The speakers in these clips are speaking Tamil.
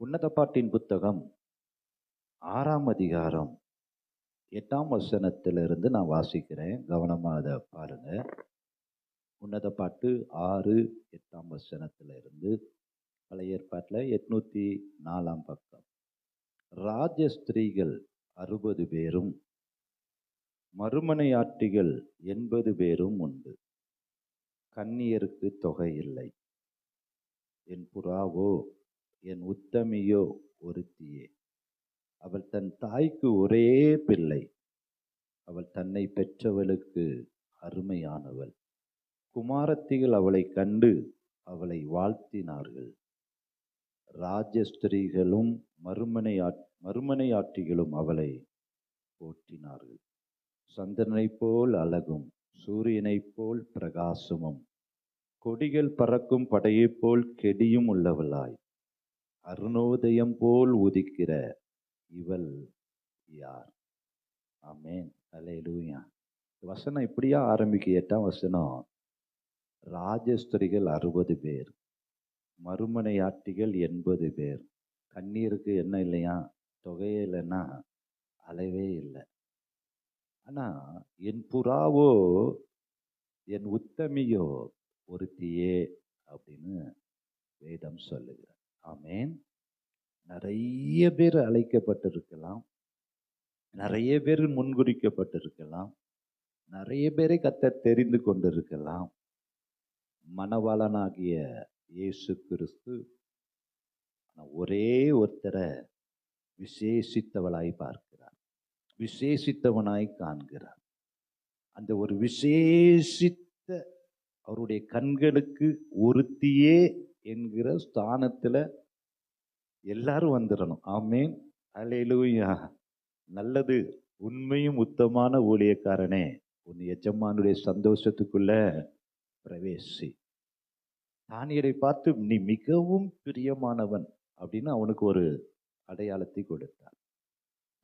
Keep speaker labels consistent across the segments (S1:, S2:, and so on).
S1: உன்னத பாட்டின் புத்தகம் 6ஆம் அதிகாரம் 8ஆம் வசனத்திலிருந்து நான் வாசிக்கிறேன். கவனமா அதை பாருங்க. உன்னத பாட்டு 6, 8ஆம் வசனத்திலிருந்து. பழைய ஏற்பாட்டில் 804ஆம் பக்கம். ராஜஸ்திரீகள் 60 பேரும் மறுமனையாட்டிகள் 80 பேரும் உண்டு. கன்னியருக்கு தொகை இல்லை. என் புறாவோ என் உத்தமியோ ஒருத்தியே. அவள் தன் தாய்க்கு ஒரே பிள்ளை. அவள் தன்னை பெற்றவளுக்கு அருமையானவள். குமாரத்திகள் அவளை கண்டு அவளை வாழ்த்தினார்கள். ராஜஸ்திரீகளும் மறுமனையாட்டிகளும் அவளை போற்றினார்கள். சந்திரனைப் போல் அழகும் சூரியனைப் போல் பிரகாசமும் கொடிகள் பறக்கும் படையைப் போல் கெடியும் உள்ளவளாய் அருணோதயம் போல் உதிக்கிற இவள் யார்? ஆமென். அல்லேலூயா. வசனம் இப்படியா ஆரம்பிக்க. 8ஆம் வசனம். ராஜஸ்திரிகள் 60 பேர், மறுமனையாட்டிகள் 80 பேர். கண்ணீருக்கு என்ன இல்லையா? தொகையே இல்லைன்னா அளவே இல்லை. ஆனா என் புறாவோ என் உத்தமியோ ஒருத்தியே அப்படின்னு வேதம் சொல்லுகிறார். ஆமென். நிறைய பேர் அழைக்கப்பட்டிருக்கலாம், நிறைய பேர் முன்குறிக்கப்பட்டிருக்கலாம், நிறைய பேரை கர்த்தர் தெரிந்து கொண்டிருக்கலாம். மணவாளனாகிய இயேசு கிறிஸ்து ஒரே ஒருத்தரை விசேஷித்தவளாய் பார்க்கிறார், விசேஷித்தவனாய் காண்கிறார். அந்த ஒரு விசேஷித்த அவருடைய கண்களுக்கு ஒருத்தியே என்கிற ஸ்தானத்துல எல்லாரும் வந்துடணும். ஆமென். அல்லேலூயா. நல்லது. உண்மையும் உத்தமான ஊழியக்காரனே, உன் எஜமானுடைய சந்தோஷத்துக்குள்ள பிரவேசி. தானியரை பார்த்து நீ மிகவும் பிரியமானவன் அப்படின்னு அவனுக்கு ஒரு அடையாளத்தை கொடுத்தார்.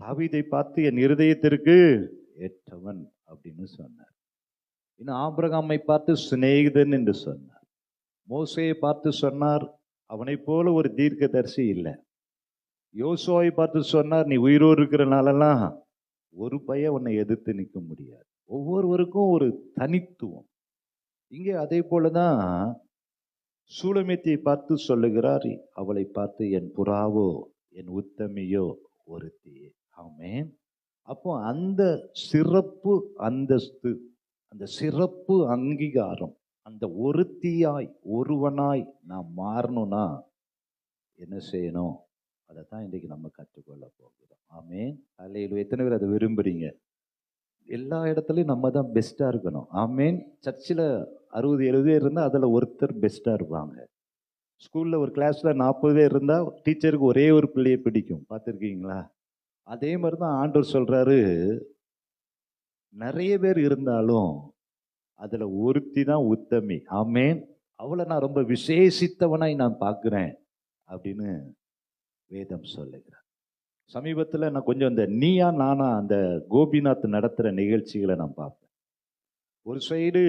S1: தாவீதை பார்த்து என் இருதயத்திற்கு ஏற்றவன் அப்படின்னு சொன்னார். இன்னும் ஆபிரகாமை பார்த்து சிநேகிதன் என்று சொன்னார். மோசேயை பார்த்து சொன்னார், அவனை போல ஒரு தீர்க்கதரிசி இல்லை. யோசுவாவை பார்த்து சொன்னார், நீ உயிரோடு இருக்கிறனாலலாம் ஒரு பையன் உன்னை எதிர்த்து நிற்க முடியாது. ஒவ்வொருவருக்கும் ஒரு தனித்துவம். இங்கே அதே போலதான் சூலமேத்தியை பார்த்து சொல்லுகிறார், அவளை பார்த்து என் புறாவோ என் உத்தமியோ ஒருத்தியே. ஆமென். அப்போ அந்த சிறப்பு அந்தஸ்து, அந்த சிறப்பு அங்கீகாரம், அந்த ஒருத்தியாய் ஒருவனாய் நாம் மாறணும்னா என்ன செய்யணும்? அதை தான் இன்றைக்கு நம்ம கற்றுக்கொள்ள போகிறோம். ஆமென். அல்லேலூயா. எத்தனை பேர் அதை விரும்புறீங்க? எல்லா இடத்துலையும் நம்ம தான் பெஸ்ட்டாக இருக்கணும். ஆமென். சர்ச்சில் 60-70 பேர் இருந்தால் அதில் ஒருத்தர் பெஸ்ட்டாக இருப்பாங்க. ஸ்கூலில் ஒரு கிளாஸில் 40 பேர் இருந்தால் டீச்சருக்கு ஒரே ஒரு பிள்ளையை பிடிக்கும். பார்த்துருக்கீங்களா? அதே மாதிரி தான் ஆண்டவர் சொல்கிறாரு, நிறைய பேர் இருந்தாலும் அதில் ஒருத்தி தான் உத்தமி. ஆமென். அவளை நான் ரொம்ப விசேஷித்தவனாய் நான் பார்க்குறேன் அப்படின்னு வேதம் சொல்லுகிறார். சமீபத்தில் நான் கொஞ்சம் இந்த நீயா நானா அந்த கோபிநாத் நடத்துகிற நிகழ்ச்சிகளை நான் பார்ப்பேன். ஒரு சைடு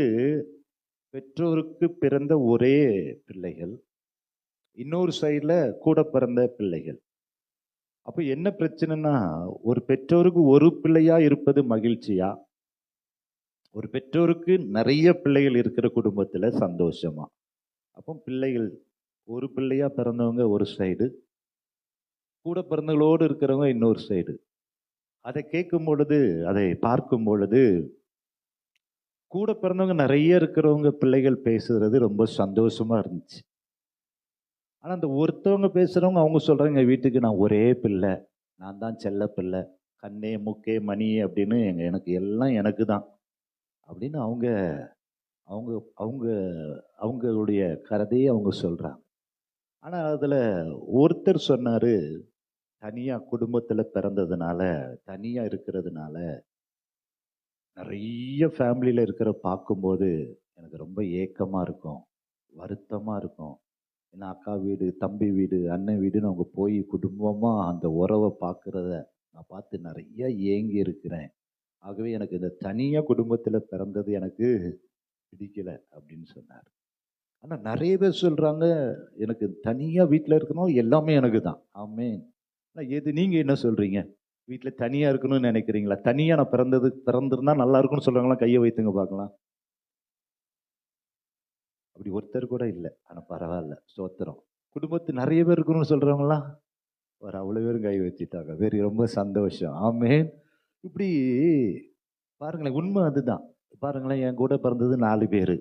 S1: பெற்றோருக்கு பிறந்த ஒரே பிள்ளைகள், இன்னொரு சைடில் கூட பிறந்த பிள்ளைகள். அப்போ என்ன பிரச்சனைனா, ஒரு பெற்றோருக்கு ஒரு பிள்ளையா இருப்பது மகிழ்ச்சியா, ஒரு பெற்றோருக்கு நிறைய பிள்ளைகள் இருக்கிற குடும்பத்தில் சந்தோஷமா? அப்போ பிள்ளைகள் ஒரு பிள்ளையா பிறந்தவங்க ஒரு சைடு, கூட பிறந்தவங்களோடு இருக்கிறவங்க இன்னொரு சைடு. அதை கேட்கும் பொழுது, அதை பார்க்கும் பொழுது, கூட பிறந்தவங்க நிறைய இருக்கிறவங்க பிள்ளைகள் பேசுறது ரொம்ப சந்தோஷமா இருந்துச்சு. ஆனால் அந்த ஒருத்தவங்க பேசுறவங்க அவங்க சொல்றாங்க, எங்கள் வீட்டுக்கு நான் ஒரே பிள்ளை, நான் தான் செல்ல பிள்ளை, கண்ணே முக்கே மணி அப்படின்னு எனக்கு எல்லாம் எனக்கு தான் அப்படின்னு அவங்க அவங்க அவங்க அவங்களுடைய கதையை அவங்க சொல்றாங்க. ஆனால் அதில் ஒருத்தர் சொன்னாரு, தனியாக குடும்பத்தில் பிறந்ததுனால, தனியாக இருக்கிறதுனால, நிறைய ஃபேமிலியில் இருக்கிற பார்க்கும்போது எனக்கு ரொம்ப ஏக்கமாக இருக்கும், வருத்தமாக இருக்கும். ஏன்னா அக்கா வீடு, தம்பி வீடு, அண்ணன் வீடுன்னு அவங்க போய் குடும்பமாக அந்த உறவை பார்க்குறத நான் பார்த்து நிறைய ஏங்கி இருக்கிறேன். ஆகவே எனக்கு இந்த தனியாக குடும்பத்தில் பிறந்தது எனக்கு பிடிக்கல அப்படின்னு சொன்னார். ஆனா நிறைய பேர் சொல்றாங்க, எனக்கு தனியா வீட்ல இருக்கணும், எல்லாமே எனக்கு தான். ஆமென். ஆனா எது நீங்க என்ன சொல்றீங்க? வீட்ல தனியா இருக்கணும்னு நினைக்கிறீங்களா? தனியா நான் பிறந்திருந்தா நல்லா இருக்கும்னு சொல்றவங்கலாம் கைய வைத்துங்க பார்க்கலாம். அப்படி ஒருத்தர் கூட இல்ல. ஆனா பரவால்ல. ஸ்தோத்திரம். குடும்பத்து நிறைய பேர் இருக்கணும்னு சொல்றவங்கலாம் ஒரு அவ்வளவு பேரும் கை வச்சுட்டாங்க. ரொம்ப சந்தோஷம். ஆமென். இப்படி பாருங்களேன், உண்மை அதுதான். பாருங்களேன், என் கூட பிறந்தது 4 பேரு.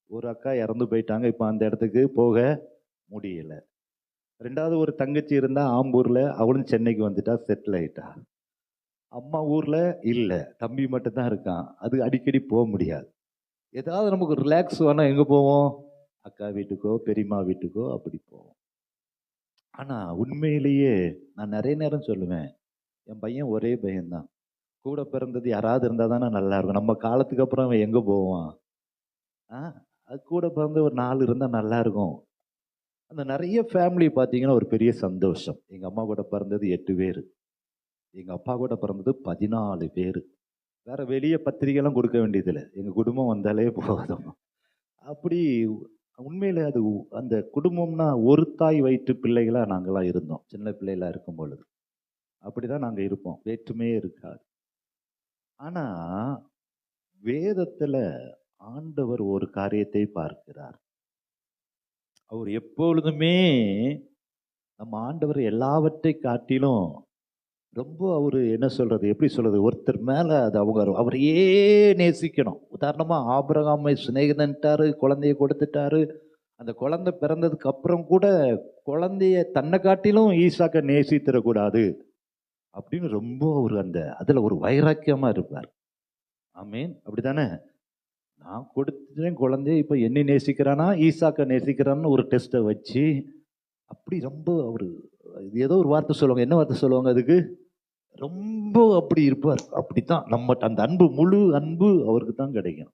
S1: ஒரு அக்கா இறந்து போயிட்டாங்க. இப்ப அந்த இடத்துக்கு போக முடியல. 2வது ஒரு தங்கச்சி இருந்தா ஆம்பூர்ல. அவளும் சென்னைக்கு வந்துட்டா, செட்டில் ஆயிட்டா. அம்மா ஊர்ல இல்ல. தம்பி மட்டும் தான் இருக்கான். அது அடிக்கடி போக முடியாது. ஏதாவது நமக்கு ரிலாக்ஸ் வேணா எங்க போவோம்? அக்கா வீட்டுக்கோ, பெரியம்மா வீட்டுக்கோ அப்படி போவோம். ஆனா உண்மையிலேயே நான் நிறைய நேரம் சொல்லுவேன், என் பையன் ஒரே பையன்தான். கூட பிறந்தது யாராவது இருந்தா தானே நல்லா இருக்கும். நம்ம காலத்துக்கு அப்புறம் அவன் எங்க போவான்? ஆ? அது கூட பிறந்த ஒரு 4 இருந்தா நல்லா இருக்கும். அந்த நிறைய ஃபேமிலி பார்த்தீங்கன்னா ஒரு பெரிய சந்தோஷம். எங்க அம்மா கூட பிறந்தது 8 பேரு. எங்க அப்பா கூட பிறந்தது 14 பேரு. வேற வெளிய பத்திரிக்கைலாம் கொடுக்க வேண்டியதில்ல. எங்க குடும்பம் வந்தாலே போதும். அப்படி உண்மையில அது அந்த குடும்பம்னா ஒரு தாய் வயிற்று பிள்ளைகளா நாங்கலாம் இருந்தோம். சின்ன பிள்ளைகளா இருக்கும் பொழுது. அப்படிதான் நாங்க இருப்போம். வேற்றுமையே இருக்காது. ஆனா வேதத்துல ஆண்டவர் ஒரு காரியத்தை பார்க்கிறார். அவர் எப்பொழுதுமே நம்ம ஆண்டவர் எல்லாவற்றை காட்டிலும் ரொம்ப அவரு என்ன சொல்றது, எப்படி சொல்றது, ஒருத்தர் மேல அது அவங்க அவரையே நேசிக்கணும். உதாரணமா ஆபிரகாமை சிநேகிதன்ட்டாரு, குழந்தைய கொடுத்துட்டாரு. அந்த குழந்தை பிறந்ததுக்கு அப்புறம் கூட குழந்தைய தன்னை காட்டிலும் ஈசாக்க நேசித்திடக்கூடாது அப்படின்னு ரொம்ப ஒரு அந்த அதுல ஒரு வைராக்கியமா இருப்பார். ஆமீன். அப்படித்தானே? நான் கொடுத்துட்டேன் குழந்தைய, இப்ப என்னை நேசிக்கிறானா ஈசாக்க நேசிக்கிறான்னு ஒரு டெஸ்ட்டை வச்சு அப்படி ரொம்ப அவரு ஏதோ ஒரு வார்த்தை சொல்லுவாங்க. என்ன வார்த்தை சொல்லுவாங்க அதுக்கு? ரொம்ப அப்படி இருப்பார். அப்படித்தான் நம்ம அந்த அன்பு, முழு அன்பு அவருக்கு தான் கிடைக்கும்.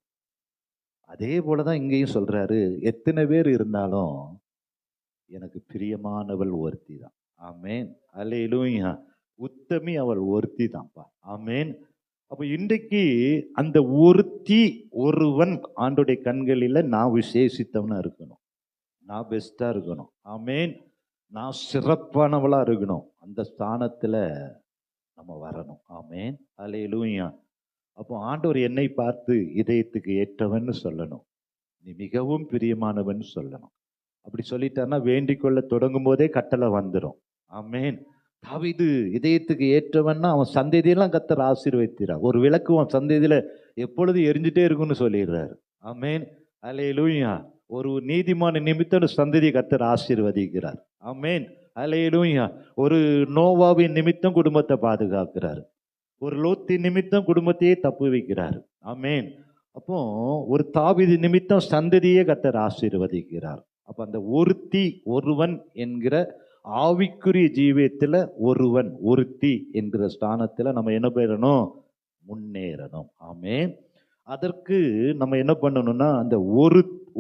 S1: அதே போலதான் இங்கேயும் சொல்றாரு, எத்தனை பேர் இருந்தாலும் எனக்கு பிரியமானவள் ஒருத்தி தான். ஆமேன். அல்லேலூயா. உத்தமி அவள் ஒருத்தி தான்ப்பா. ஆமேன். அப்ப இன்றைக்கு அந்த ஒருத்தி, ஒருவன் ஆண்டுடைய கண்களில நான் விசேஷித்தவனா இருக்கணும். நான் பெஸ்டா இருக்கணும். ஆமேன். நான் சிறப்பானவளா இருக்கணும். அந்த ஸ்தானத்துல நம்ம வரணும். ஆமேன். அல்லேலூயா. அப்போ ஆண்டவர் என்னை பார்த்து இதயத்துக்கு ஏற்றவன் சொல்லணும். நீ மிகவும் பிரியமானவன் சொல்லணும். அப்படி சொல்லிட்டாருன்னா வேண்டிக் கொள்ள தொடங்கும் போதே கட்டளை வந்துடும். ஆமேன். தாவீது இதயத்துக்கு ஏற்றவன்னா அவன் சந்ததியெல்லாம் கர்த்தர் ஆசீர்வதிக்கிறார். ஒரு விளக்கு அவன் சந்ததியில எப்பொழுது எரிஞ்சிட்டே இருக்குன்னு சொல்லிடுறாரு. ஆமேன். அல்லேலூயா. ஒரு நீதிமான நிமித்தம் சந்ததியை கர்த்தர் ஆசீர்வதிக்கிறார். ஆமேன். அல்லேலூயா. ஒரு நோவாவின் நிமித்தம் குடும்பத்தை பாதுகாக்கிறார். ஒரு லோத்தி நிமித்தம் குடும்பத்தையே தப்பு வைக்கிறார். ஆமேன். அப்போ ஒரு தாவீது நிமித்தம் சந்ததியே கர்த்தர் ஆசீர்வதிக்கிறார். அப்ப அந்த ஒருத்தி, ஒருவன் என்கிற ஆவிக்குரிய ஜீவியத்துல ஒருவன், ஒருத்தி என்கிற ஸ்தானத்துல நம்ம என்ன பெறணும்? முன்னேறணும். ஆமேன். அதற்கு நம்ம என்ன பண்ணணும்னா அந்த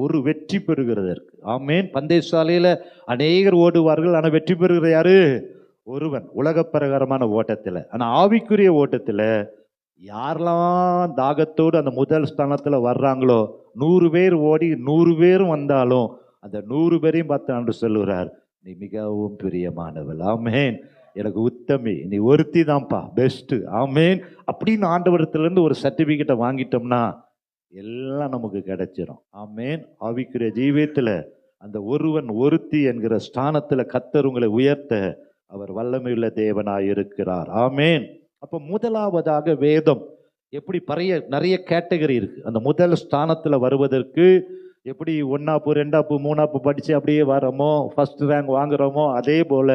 S1: ஒரு வெற்றி பெறுகிறதற்கு. ஆமேன். பந்தயசாலையில அநேகர் ஓடுவார்கள், ஆனா வெற்றி பெறுகிற யாரு? ஒருவன். உலக பிரகாரமான ஓட்டத்துல. ஆனா ஆவிக்குரிய ஓட்டத்துல யாரெல்லாம் தாகத்தோடு அந்த முதல் ஸ்தானத்துல வர்றாங்களோ, 100 பேர் ஓடி 100 பேரும் வந்தாலும் அந்த 100 பேரையும் பார்த்து ஆண்டு சொல்லுகிறார், நீ மிகவும் பிரியமானவள். ஆமேன். எனக்கு உத்தமி, நீ ஒருத்தி தான்ப்பா பெஸ்ட். ஆமேன். அப்படின்னு ஆண்டவரத்துல இருந்து ஒரு சர்டிபிகேட்டை வாங்கிட்டோம்னா எல்லாம் நமக்கு கிடைச்சிடும். ஆமேன். ஆவிக்குரிய ஜீவியத்துல அந்த ஒருவன், ஒருத்தி என்கிற ஸ்தானத்துல கர்த்தர் உங்களை உயர்த்த அவர் வல்லமையுள்ள தேவனாய் இருக்கிறார். ஆமேன். அப்ப முதலாவதாக வேதம் எப்படி நிறைய கேட்டகரி இருக்கு. அந்த முதல் ஸ்தானத்துல வருவதற்கு எப்படி 1ஆப்பு 2ஆப்பு 3ஆப்பு படிச்சு அப்படியே வரோமோ, ஃபர்ஸ்ட் ரேங்க் வாங்குறோமோ, அதே போல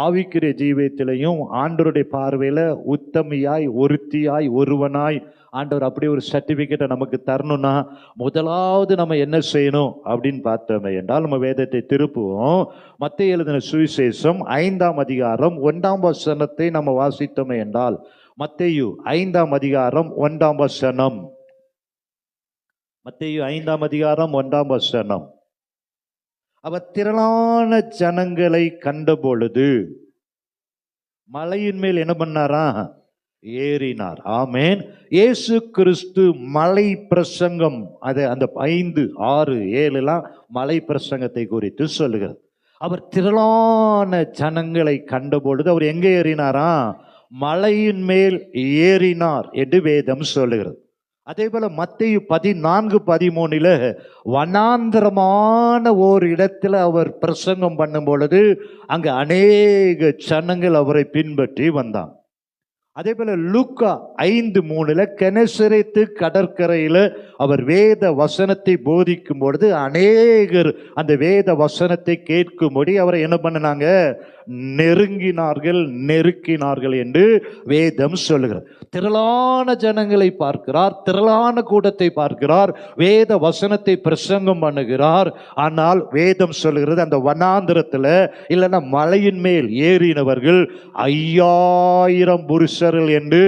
S1: ஆவிக்குரிய ஜீவியத்திலையும் ஆண்டவருடைய பார்வையில உத்தமியாய், ஒருத்தியாய், ஒருவனாய் ஆண்டவர் அப்படி ஒரு சர்டிபிகேட்டை நமக்கு தரணும்னா முதலாவது நம்ம என்ன செய்யணும் அப்படின்னு பார்த்தோமே என்றால், நம்ம வேதத்தை திருப்புவோம். மத்தேயு எழுதின சுவிசேஷம் 5ஆம் அதிகாரம் 1ஆம் வசனத்தை நம்ம வாசித்தோமே என்றால், மத்தேயு 5ஆம் அதிகாரம் 1ஆம் வசனம். மத்தேயு 5ஆம் அதிகாரம் 1ஆம் வசனம். அவர் திரளான ஜனங்களை கண்ட பொழுது மலையின் மேல் என்ன பண்ணாரா? ஏறினார். ஆமென். இயேசு கிறிஸ்து மலை பிரசங்கம், அது அந்த 5, 6, 7 மலை பிரசங்கத்தை குறித்து சொல்லுகிறது. அவர் திரளான ஜனங்களை கண்டபொழுது அவர் எங்கே ஏறினாரா? மலையின் மேல் ஏறினார் என்று வேதம் சொல்லுகிறது. அதே போல மத்தேயு 14, 13 வனாந்தரமான ஓர் இடத்துல அவர் பிரசங்கம் பண்ணும் பொழுது அங்க அநேக ஜனங்கள் அவரை பின்பற்றி வந்தாங்க. அதே போல லூக்கா 5:3 கெனசரேத்து கடற்கரையில அவர் வேத வசனத்தை போதிக்கும் பொழுது அநேகர் அந்த வேத வசனத்தை கேட்கும்படி அவரை என்ன பண்ணினாங்க? நெருக்கினார்கள் என்று வேதம் சொல்லுகிறது. திரளான ஜனங்களை பார்க்கிறார், திரளான கூட்டத்தை பார்க்கிறார், வேத வசனத்தை பிரசங்கம் பண்ணுகிறார். ஆனால் வேதம் சொல்லுகிறது அந்த வனாந்திரத்துல இல்லைன்னா மலையின் மேல் ஏறினவர்கள் 5000 புருஷர்கள் என்று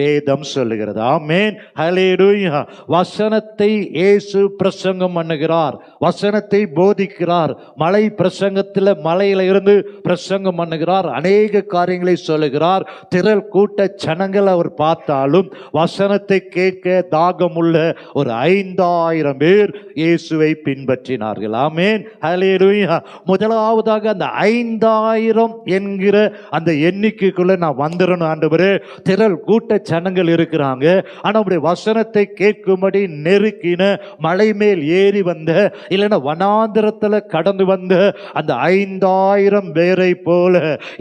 S1: வேதம் சொல்லுகிறது. ஆமென், ஹல்லேலூயா. வசனத்தை இயேசு பிரசங்கம் பண்ணுகிறார், வசனத்தை போதிக்கிறார். மலை பிரசங்கத்தில் மலையில இருந்து பிரசங்கம் பண்ணுகிறார், அநேக காரியங்களை சொல்லுகிறார். திரள் கூட்ட ஜனங்கள் அவர் பார்த்தாலும் வசனத்தை கேட்க தாகமுள்ள ஒரு 5000 பேர் இயேசுவை பின்பற்றினார்கள். ஆமென், ஹல்லேலூயா. முதலாவதாக அந்த 5000 என்கிற அந்த எண்ணிக்கைக்குள்ள நான் வந்துடணும் ஆண்டவரே. திரள் கூட்ட ஜனங்கள் இருக்கிறாங்க, ஆனா உடைய வசனத்தை கேட்கும்படி நெருக்கின மலை மேல் ஏறி வந்த இல்லைன்னா வனாந்திரத்துல கடந்து வந்த அந்த 5000 பேரை போல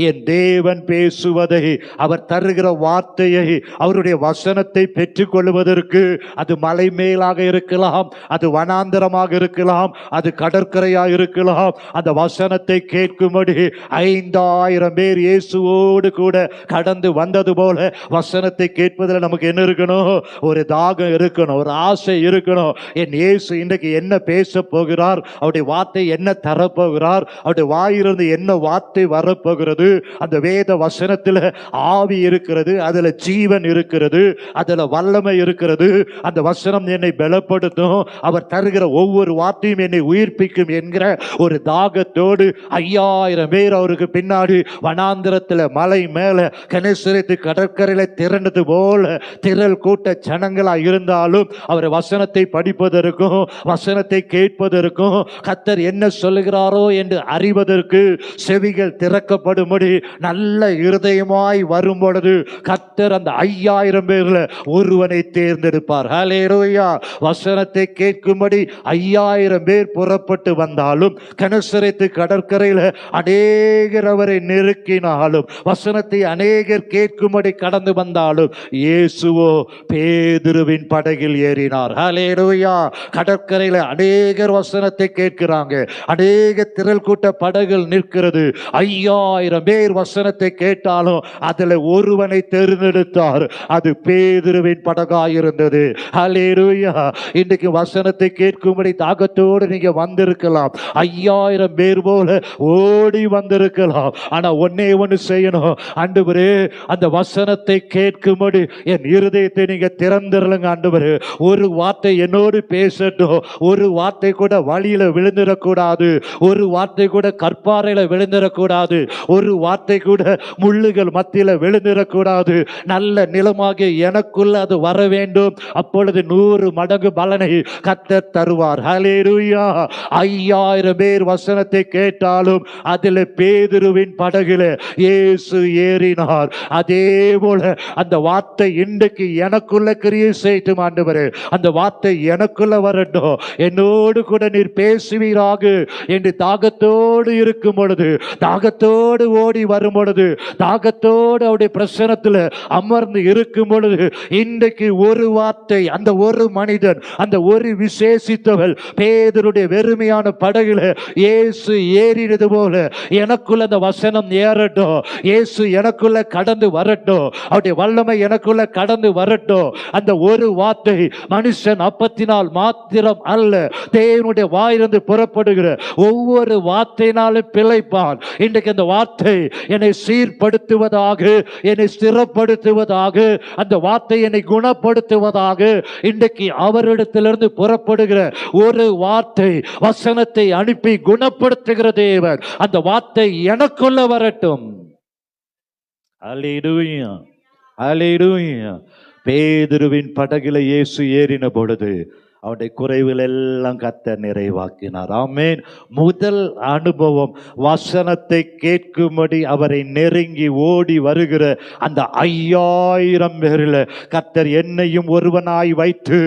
S1: என் தேவன் பேசுவதை, அவர் தருகிற வார்த்தையை, அவருடைய வசனத்தை பெற்றுக் கொள்வதற்கு அது மலை மேலாக இருக்கலாம், அது வனாந்தரமாக இருக்கலாம், அது கடற்கரையாக இருக்கலாம், அந்த வசனத்தை கேட்கும்படி 5000 பேர் இயேசுவோடு கூட கடந்து வந்தது போல வசனத்தை கேட்பதில் நமக்கு என்ன இருக்கணும்? ஒரு தாகம் இருக்கணும், ஒரு ஆசை இருக்கணும். என் இயேசு இன்றைக்கு என்ன பேச போகிறார், அவருடைய வார்த்தை என்ன தரப்போகிறார், அவருடைய வாயிலிருந்து என்ன வார்த்தை வரப்போகிறது. அந்த வேத வசனத்தில் ஆவி இருக்கிறது, அதுல ஜீவன் இருக்கிறது, அதுல வல்லமை இருக்கிறது. அந்த வசனம் என்னை பலப்படுத்தும், அவர் தருகிற ஒவ்வொரு வார்த்தையும் என்னை உயிர்ப்பிக்கும் என்கிற ஒரு தாகத்தோடு 5000 பேர் அவருக்கு பின்னாடி வனாந்திரத்தில் மலை மேல கெனசரேத்து கடற்கரையில திரண்டது போல திரள் கூட்ட ஜனங்களா இருந்தாலும் அவர் வசனத்தை படிப்பதற்கும் வசனத்தை கேட்பதற்கும் கர்த்தர் என்ன சொல்லுகிறாரோ என்று அறிவதற்கு செவிகள் திறக்கப்படும்படி நல்ல இருதயமாய் வரும் பொழுது கர்த்தர் அந்த 5000 பேர்ல ஒருவனை தேர்ந்தெடுப்பார். ஹல்லேலூயா. வசனத்தை கேட்கும்படி 5000 பேர் புறப்பட்டு வந்தாலும் கெனசரேத்து கடற்கரையில் அநேகர் அவரை நெருக்கினாலும் வசனத்தை அநேகர் கேட்கும்படி கடந்து வந்தாலும் இயேசுவோ பேதுருவின் படகில் ஏறினார். ஹல்லேலூயா. கடற்கரையில் அநேகர் வசனத்தை கேட்கிறாங்க, அநேக திரள் கூட்ட படகுகள் நிற்கிறது. 5000 பேர் வசனத்தை கேட்டாலும் அதில் ஒருவனை தேர்ந்தெடுத்தார், அது பேதுருவின் படகாயிருந்தது. ஹல்லேலூயா. இன்றைக்கு வசனத்தை கேட்கும்படி தாகத்தோடு நீங்க வந்திருக்கலாம், 5000 பேர் போல ஓடி வந்திருக்கலாம். ஆனா ஒன்னே ஒன்று செய்யணும், ஆண்டவரே அந்த வசனத்தை கேட்கும்படி என் இருதயத்தை நீங்க திறந்துருங்க ஆண்டவரே. ஒரு வார்த்தை என்னோடு பேசட்டும், ஒரு வார்த்தை கூட வழியில விழுந்துடக்கூடாது, ஒரு வார்த்தை கூட கற்பாறையில விழுந்துடக்கூடாது, ஒரு வார்த்தை கூட முள்ளுகள் மத்தியில விழுந்துடக்கூடாது. நல்ல நிலமாக எனக்குள்ள அது வர வேண்டும், அப்பொழுது 100 மடங்கு பலனை கர்த்தர் தருவார். ஹல்லேலூயா. 5000 பேர் வசனத்தை கேட்டாலும் அதில் பேதுருவின் படகில இயேசு ஏறினார். அதே போல அந்த வார்த்தை இன்றைக்கு எனக்குள்ள கிரியை செய்யும் ஆண்டவரே. அந்த வார்த்தை எனக்குள்ள வரட்டும், என்னோடு கூட நீர் பேசுவீராக என்று தாகத்தோடு இருக்கும் பொழுது, தாகத்தோடு ஓடி வரும் பொழுது, தாகத்தோடு அவருடைய பிரசனத்தில் அமர்ந்து இருக்கும் பொழுது இன்றைக்கு ஒரு வார்த்தை, அந்த ஒரு மனிதன், அந்த ஒரு விசேஷித்தவள் பேதுருடைய வெறுமையான படகுல இயேசு ஏறினது போல எனக்குள்ள அந்த வசனம் ஏறட்டும், இயேசு எனக்குள்ள கடந்து வரட்டும், அவருடைய வல்லமை எனக்குள்ள கடந்து வரட்டும். அந்த ஒரு வார்த்தை மனுஷன் அப்பத்தினால் மாத்திரம் அல்ல, தேவனுடைய வாயிலிருந்து புறப்படுகிற ஒவ்வொரு வார்த்தையினாலும் பிழைப்பான். இன்றைக்கு அந்த வார்த்தை என்னை சீர்படுத்துவதாக, என்னை ஸ்திரப்படுத்துவதாக, அந்த வார்த்தை என்னை குணப்படுத்துவதாக. இன்றைக்கு அவரிடத்திலிருந்து புறப்படுகிற ஒரு வார்த்தை வசனத்தை அனுப்பி குணப்படுத்துகிற தேவன், அந்த வார்த்தை எனக்குள்ள வரட்டும். அல்லேலூயா. அல்லேலூயா. பேதுருவின் படகுல இயேசு ஏறின பொழுது அவருடைய குறைவுகள் எல்லாம் கர்த்தர் நிறைவாக்கினார். ஆமென். முதல் அனுபவம், வசனத்தை கேட்கும்படி அவரை நெருங்கி ஓடி வருகிற அந்த 5000 பேரில் கர்த்தர் என்னையும் ஒருவனாய் வைத்து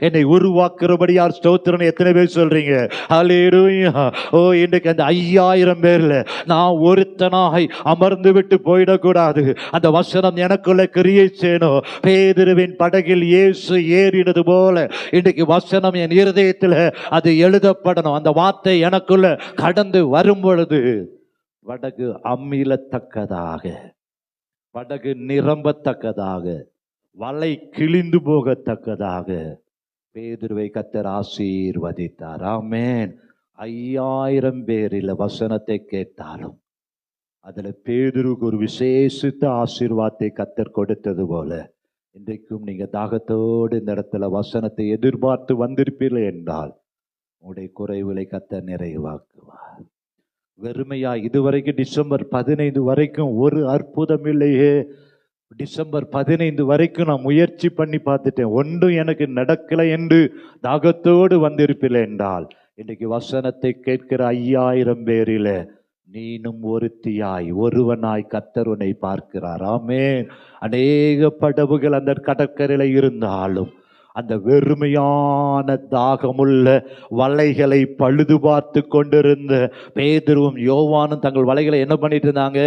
S1: என்னை உருவாக்குறபடியார் ஸ்தோத்திரம். எத்தனை பேர் சொல்றீங்க அல்லேலூயா? ஓ, இன்றைக்கு அந்த 5000 பேர்ல நான் ஒருத்தனாய் அமர்ந்து விட்டு போயிடக்கூடாது. அந்த வசனம் எனக்குள்ள கிரியை செய்யணும். பேதுருவின் படகில் இயேசு ஏறினது போல இன்றைக்கு வசனம் என் இருதயத்தில் அது எழுதப்படணும். அந்த வார்த்தை எனக்குள்ள கடந்து வரும் பொழுது படகு அமிழத்தக்கதாக, படகு நிரம்பத்தக்கதாக, வலை கிழிந்து போகத்தக்கதாக பேதுருவை கர்த்தர் ஆசீர்வதித்தார். ஆமென். 5000 பேரில் வசனத்தை கேட்டாலும் அதுல பேதுருக்கு ஒரு விசேஷித்த ஆசீர்வாதத்தை கர்த்தர் கொடுத்தது போல இன்றைக்கும் நீங்க தாகத்தோடு இந்த இடத்துல வசனத்தை எதிர்பார்த்து வந்திருப்பீர்கள் என்றால் உங்களுடைய குறைவுகளை கர்த்தர் நிறைவாக்குவார். வெறுமையா இதுவரைக்கும் டிசம்பர் 15 வரைக்கும் ஒரு அற்புதம் இல்லையே. டிசம்பர் 15 வரைக்கும் நான் முயற்சி பண்ணி பார்த்துட்டேன், ஒன்றும் எனக்கு நடக்கலை என்று தாகத்தோடு வந்திருப்பீர்கள் என்றால் இன்றைக்கு வசனத்தை கேட்கிற 5000 பேரில நீனும் ஒருத்தியாய், ஒருவனாய் கர்த்தர் உன்னை பார்க்கிறார். ஆமென். அநேக படகுகள் அந்த கடற்கரையில இருந்தாலும் அந்த வெறுமையான தாகமுள்ள வலைகளை பழுது பார்த்து கொண்டிருந்த பேதுருவும் யோவானும் தங்கள் வலைகளை என்ன பண்ணிட்டு இருந்தாங்க?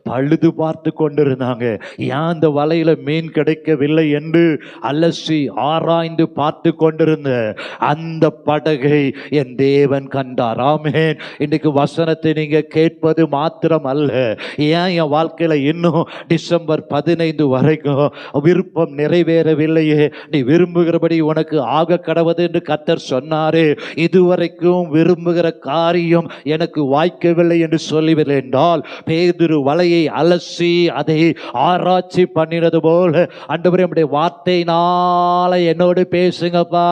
S1: பழுது பார்த்து கொண்டிருந்தாங்க. ஏன் அந்த வலையில மீன் கிடைக்கவில்லை என்று அலசி ஆராய்ந்து பார்த்து கொண்டிருந்த அந்த படகை என் தேவன் கண்டார். ஆமென். இன்னைக்கு வசனத்தை நீங்க கேட்பது மாத்திரம் அல்ல, ஏன் என் வாழ்க்கையில இன்னும் டிசம்பர் 15 வரைக்கும் விருப்பம் நிறைவேறவில்லையே, நீ விரும்புகிறபடி உனக்கு ஆக கடவது என்று கர்த்தர் சொன்னாரே, இதுவரைக்கும் விரும்புகிற காரியம் எனக்கு வாய்க்கவில்லை என்று சொல்லிவில்லை என்றால் பேதுரு வலையை அலசி அதை ஆராய்ச்சி பண்ணினது போல ஆண்டவரே நம்முடைய வார்த்தையினால என்னோடு பேசுங்கப்பா,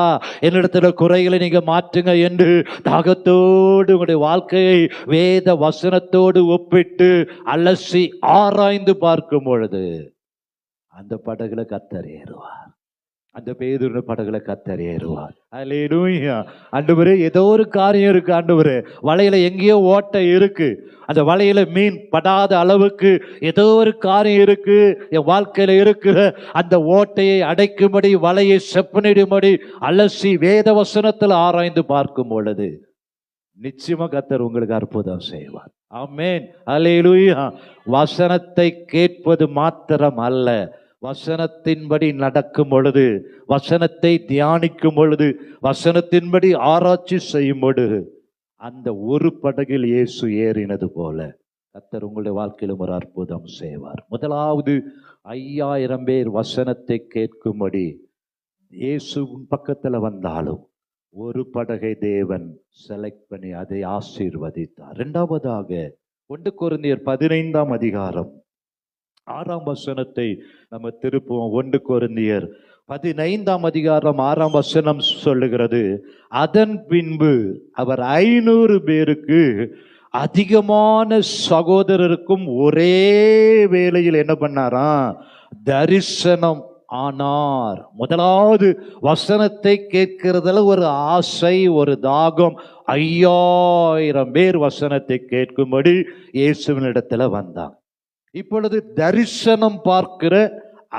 S1: என்னிடத்துல குறைகளை நீங்க மாற்றுங்க என்று தாகத்தோடு உங்களுடைய வாழ்க்கையை வேத வசனத்தோடு ஒப்பிட்டு அலசி ஆராய்ந்து பார்க்கும் பொழுது அந்த படகுல கர்த்தர் ஏறுவார். அந்த பேதுரு படகுல கர்த்தர் ஏறுவார். அல்லேலூயா. ஆண்டவரே, ஏதோ ஒரு காரியம் இருக்கு ஆண்டவரே, வலையில எங்கேயோ ஓட்டை இருக்கு, அந்த வலையில மீன் படாத அளவுக்கு ஏதோ ஒரு காரியம் இருக்கு என் வாழ்க்கையில இருக்கிற அந்த ஓட்டையை அடைக்கும்படி, வலையை செப்பனிடும்படி அலசி வேத வசனத்தில் ஆராய்ந்து பார்க்கும் பொழுது நிச்சயமா கர்த்தர் உங்களுக்கு அற்புதம் செய்வார். ஆமென். அல்லேலூயா. வசனத்தை கேட்பது மாத்திரம் அல்ல, வசனத்தின்படி நடக்கும் பொழுது, வசனத்தை தியானிக்கும் பொழுது, வசனத்தின்படி ஆராய்ச்சி செய்யும் பொழுது அந்த ஒரு படகில் இயேசு ஏறினது போல கர்த்தர் உங்களுடைய வாழ்க்கையிலும் ஒரு அற்புதம் செய்வார். முதலாவது 5000 பேர் வசனத்தை கேட்கும்படி இயேசு பக்கத்துல வந்தாலும் ஒரு படகை தேவன் செலக்ட் பண்ணி அதை ஆசீர்வதித்தார். இரண்டாவதாக 1 கொரிந்தியர் 15ஆம் அதிகாரம் 6ஆம் வசனத்தை நம்ம திருப்புவோம். 1 கொரிந்தியர் 15ஆம் அதிகாரம் 6ஆம் வசனம் சொல்லுகிறது, அதன் பின்பு அவர் 500 பேருக்கு அதிகமான சகோதரருக்கும் ஒரே வேளையில் என்ன பண்ணாராம்? தரிசனம் ஆனார். முதலாவது வசனத்தை கேட்கிறதுல ஒரு ஆசை, ஒரு தாகம். 5000 பேர் வசனத்தை கேட்கும்படி இயேசுவின் இடத்துல வந்தாங்க. இப்பொழுது தரிசனம் பார்க்கிற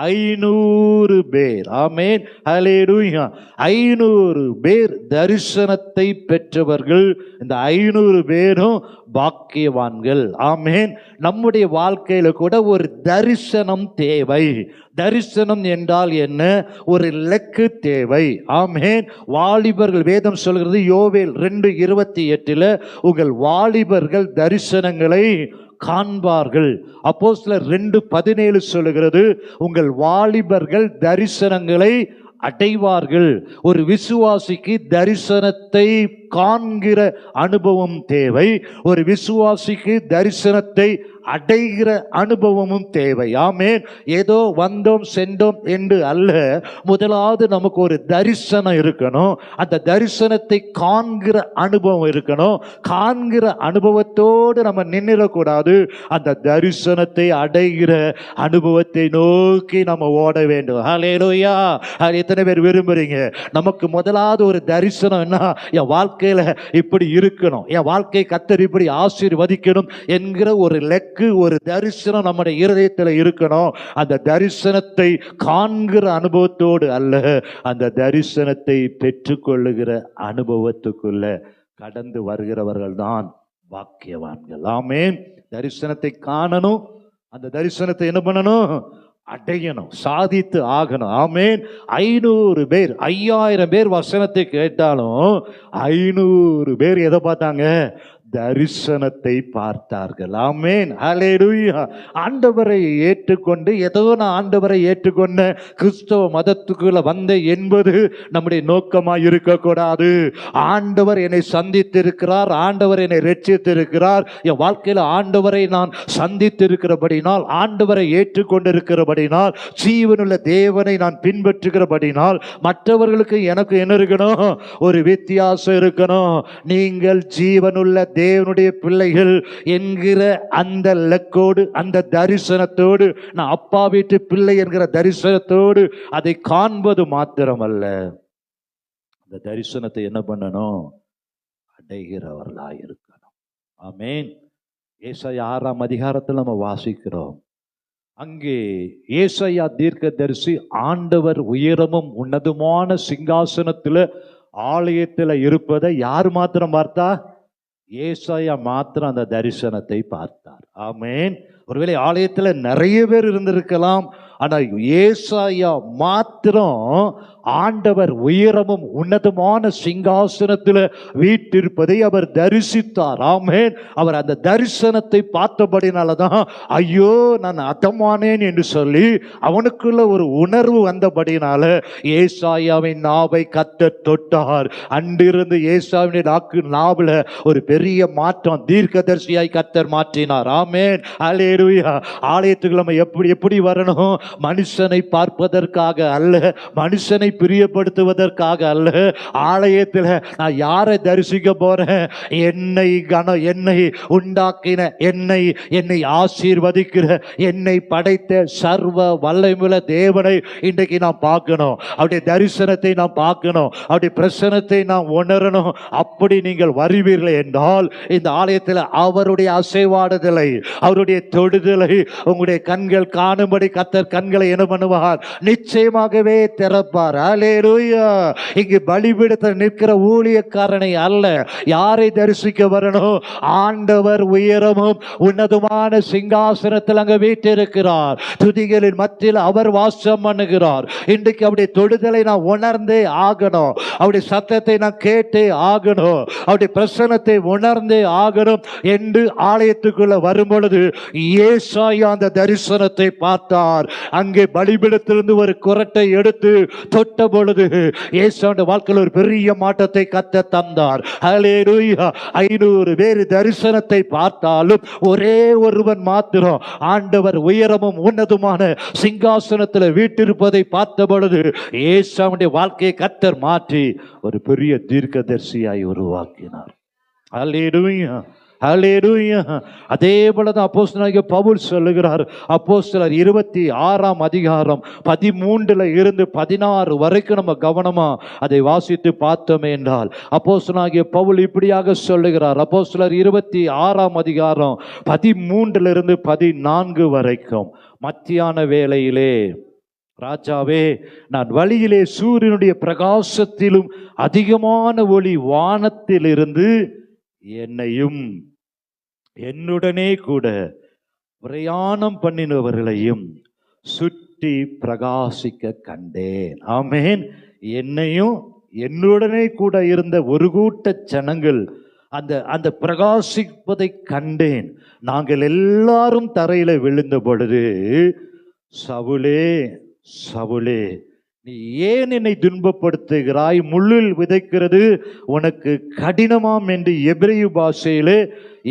S1: 500 பேர். ஆமென். ஹல்லேலூயா. 500 பேர் தரிசனத்தை பெற்றவர்கள். இந்த 500 பேரும் பாக்கியவான்கள். ஆமென். நம்முடைய வாழ்க்கையில கூட ஒரு தரிசனம் தேவை. தரிசனம் என்றால் என்ன? ஒரு இலக்கு தேவை. ஆமென். வாலிபர்கள், வேதம் சொல்கிறது யோவேல் 2:28 உங்கள் வாலிபர்கள் தரிசனங்களை காண்பார்கள். அப்போஸ்தலர் 2:17 சொல்லுகிறது உங்கள் வாலிபர்கள் தரிசனங்களை அடைவார்கள். ஒரு விசுவாசிக்கு தரிசனத்தை காண்கிற அனுபவம் தேவை. ஒரு விசுவாசிக்கு தரிசனத்தை அடைகிற அனுபவமும் தேவை. ஆமென். ஏதோ வந்தோம் சென்றோம் என்று அல்ல, முதலாவது நமக்கு ஒரு தரிசனம் இருக்கணும். அந்த தரிசனத்தை காண்கிற அனுபவம் இருக்கணும். காண்கிற அனுபவத்தோடு நம்ம நின்றுடக்கூடாது. அந்த தரிசனத்தை அடைகிற அனுபவத்தை நோக்கி நம்ம ஓட வேண்டும். ஹல்லேலூயா. எத்தனை பேர் விரும்புறீங்க? நமக்கு முதலாவது ஒரு தரிசனம் என்ன? என் வாழ்க்கையில இப்படி இருக்கணும், என் வாழ்க்கை கர்த்தர் இப்படி ஆசீர்வதிக்கணும் என்கிற ஒரு ஒரு தரிசனம் நம்முடைய இருதயத்தில் இருக்கணும். அந்த தரிசனத்தை காண்கிற அனுபவத்தோடு அல்ல, அந்த தரிசனத்தை பெற்றுக்கொள்ளுகிற அனுபவத்துக்குள்ள கடந்து வருகிறவர்கள் தான் பாக்கியவான்கள். ஆமென். தரிசனத்தை காணணும், அந்த தரிசனத்தை என்ன பண்ணணும்? அடையணும், சாதித்து ஆகணும். ஆமென். 500 பேர் 5000 பேர் வசனத்தை கேட்டாலும் 500 பேர் எதை பார்த்தாங்க? தரிசனத்தை பார்த்தார்கள். ஆமென். ஹல்லேலூயா. ஆண்டவரை ஏற்றுக்கொண்டு ஏதோ நான் ஆண்டவரை ஏற்றுக்கொண்ட கிறிஸ்தவ மதத்துக்குள்ள வந்த என்பது நம்முடைய நோக்கமாக இருக்கக்கூடாது. ஆண்டவர் என்னை சந்தித்திருக்கிறார், ஆண்டவர் என்னை ரட்சித்திருக்கிறார், என் வாழ்க்கையில் ஆண்டவரை நான் சந்தித்திருக்கிறபடினால், ஆண்டவரை ஏற்றுக்கொண்டிருக்கிறபடினால், ஜீவனுள்ள தேவனை நான் பின்பற்றுகிறபடினால் மற்றவர்களுக்கு எனக்கு என்ன இருக்கணும்? ஒரு வித்தியாசம் இருக்கணும். நீங்கள் ஜீவனுள்ள தேவனுடைய பிள்ளைகள் என்கிற அந்த லக்கோடு, அந்த தரிசனத்தோடு, நான் அப்பா வீட்டு பிள்ளை என்கிற தரிசனத்தோடு அதை காண்பது மாத்திரமல்ல, அந்த தரிசனத்தை என்ன பண்ணணும்? அடைகிறவர்களாய் இருக்கணும். ஆமென். ஏசாயா 6ஆம் அதிகாரத்தில் நம்ம வாசிக்கிறோம். அங்கே ஏசாயா தீர்க்கதரிசி ஆண்டவர் உயரமும் உன்னதமான சிங்காசனத்தில் ஆலயத்தில் இருப்பதை யார் மாத்திரம் பார்த்தா? ஏசாயா மாத்திரம் அந்த தரிசனத்தை பார்த்தார். ஆமென். ஒருவேளை ஆலயத்தில் நிறைய பேர் இருந்திருக்கலாம், ஆனால் ஏசாயா மாத்திரம் ஆண்டவர் உயரமும் உன்னதமான சிங்காசனத்தில் வீட்டிருப்பதை அவர் தரிசித்தார். ஆமென். அவர் அந்த தரிசனத்தை பார்த்தபடினாலதான் ஐயோ நான் அதமானேன் என்று சொல்லி அவனுக்குள்ள ஒரு உணர்வு வந்தபடினால ஏசாயாவின் நாவை கர்த்தர் தொட்டார். அன்றிருந்து ஏசாவின் நாவில் ஒரு பெரிய மாற்றம், தீர்க்கதரிசியாய் கர்த்தர் மாற்றினார். ஆமென். ஹல்லேலூயா. ஆலயத்துக்கு நம்ம எப்படி வரணும்? மனுஷனை பார்ப்பதற்காக அல்ல, மனுஷனை பிரியப்படுத்துவதற்காக அல்ல. ஆலயத்தில் நான் யாரை தரிசிக்க போறேன்? என்னை உண்டாக்கின, என்னை ஆசீர்வதிக்கிற, என்னை படைத்த சர்வ வல்லமையுள்ள தேவனை இன்றைக்கு நான் பார்க்கணும். அவருடைய தரிசனத்தை நான் பார்க்கணும், அவருடைய பிரசனத்தை நான் உணரணும். அப்படி நீங்கள் வருவீர்கள் என்றால் இந்த ஆலயத்தில் அவருடைய அசைவாடுதலை, அவருடைய தொடுதலை உங்களுடைய கண்கள் காணும்படி கர்த்தர் கண்களை என்ன பண்ணுவார்? நிச்சயமாகவே திறப்பார். ஹல்லேலூயா. இங்கு பலிபீடத்தில் நிற்கிற ஊழியக்காரனை அல்ல, யாரை தரிசிக்க வரணும்? ஆண்டவர் உயரமும் உன்னதமான சிங்காசனத்தில் அங்க வீற்றிருக்கிறார். துதிகளின் மத்தியில் அவர் வாசம் பண்ணுகிறார். இன்றைக்கு அவருடைய தொடுதலை நான் உணர்ந்தே ஆகணும், அவருடைய சத்தத்தை நான் கேட்டே ஆகணும், அவருடைய பிரசன்னத்தை உணர்ந்தே ஆகணும் என்று ஆலயத்துக்குள்ள வரும் பொழுது ஏசாயா அந்த தரிசனத்தை பார்த்தார். அங்கே பலிபீடத்திலிருந்து ஒரு குரட்டை எடுத்து தொட்ட பொழுது ஏசாவுடைய வாழ்க்கையில் ஒரு பெரிய மாற்றத்தை கர்த்தர் தந்தார். ஹல்லேலூயா. 500 பேர் தரிசனத்தை பார்த்தாலும் ஒரே ஒருவன் மாத்திரம் ஆண்டவர் உயரமும் உன்னதமான சிங்காசனத்தில் வீட்டிருப்பதை பார்த்த பொழுது ஏசாவுடைய வாழ்க்கையை கர்த்தர் மாற்றி ஒரு பெரிய தீர்க்கதரிசியாய் உருவாக்கினார். ஹல்லேலூயா. ஹல்லேலூயா. அதே போலதான் அப்போஸ்தலனாகிய பவுல் சொல்லுகிறார். அப்போஸ்தலர் 26ஆம் அதிகாரம் 13 இருந்து 16 வரைக்கும் நம்ம கவனமா அதை வாசித்து பார்த்தோமே என்றால் அப்போஸ்தலனாகிய பவுல் இப்படியாக சொல்லுகிறார். அப்போஸ்தலர் 26ஆம் அதிகாரம் 13 இருந்து 14 வரைக்கும், மத்தியான வேளையிலே ராஜாவே, நான் வழியிலே சூரியனுடைய பிரகாசத்திலும் அதிகமான ஒளி வானத்திலிருந்து என்னையும் என்னுடனே கூட பிரயாணம் பண்ணினவர்களையும் சுற்றி பிரகாசிக்க கண்டேன். ஆமென். என்னையும் என்னுடனே கூட இருந்த ஒரு கூட்ட ஜனங்கள் அந்த பிரகாசிப்பதை கண்டேன். நாங்கள் எல்லாரும் தரையில விழுந்த பொழுது, சவுலே சவுலே நீ ஏன் என்னை துன்பப்படுத்துகிறாய்? முள்ளில் விதைக்கிறது உனக்கு கடினமாம் என்று எபிரேய பாஷையிலே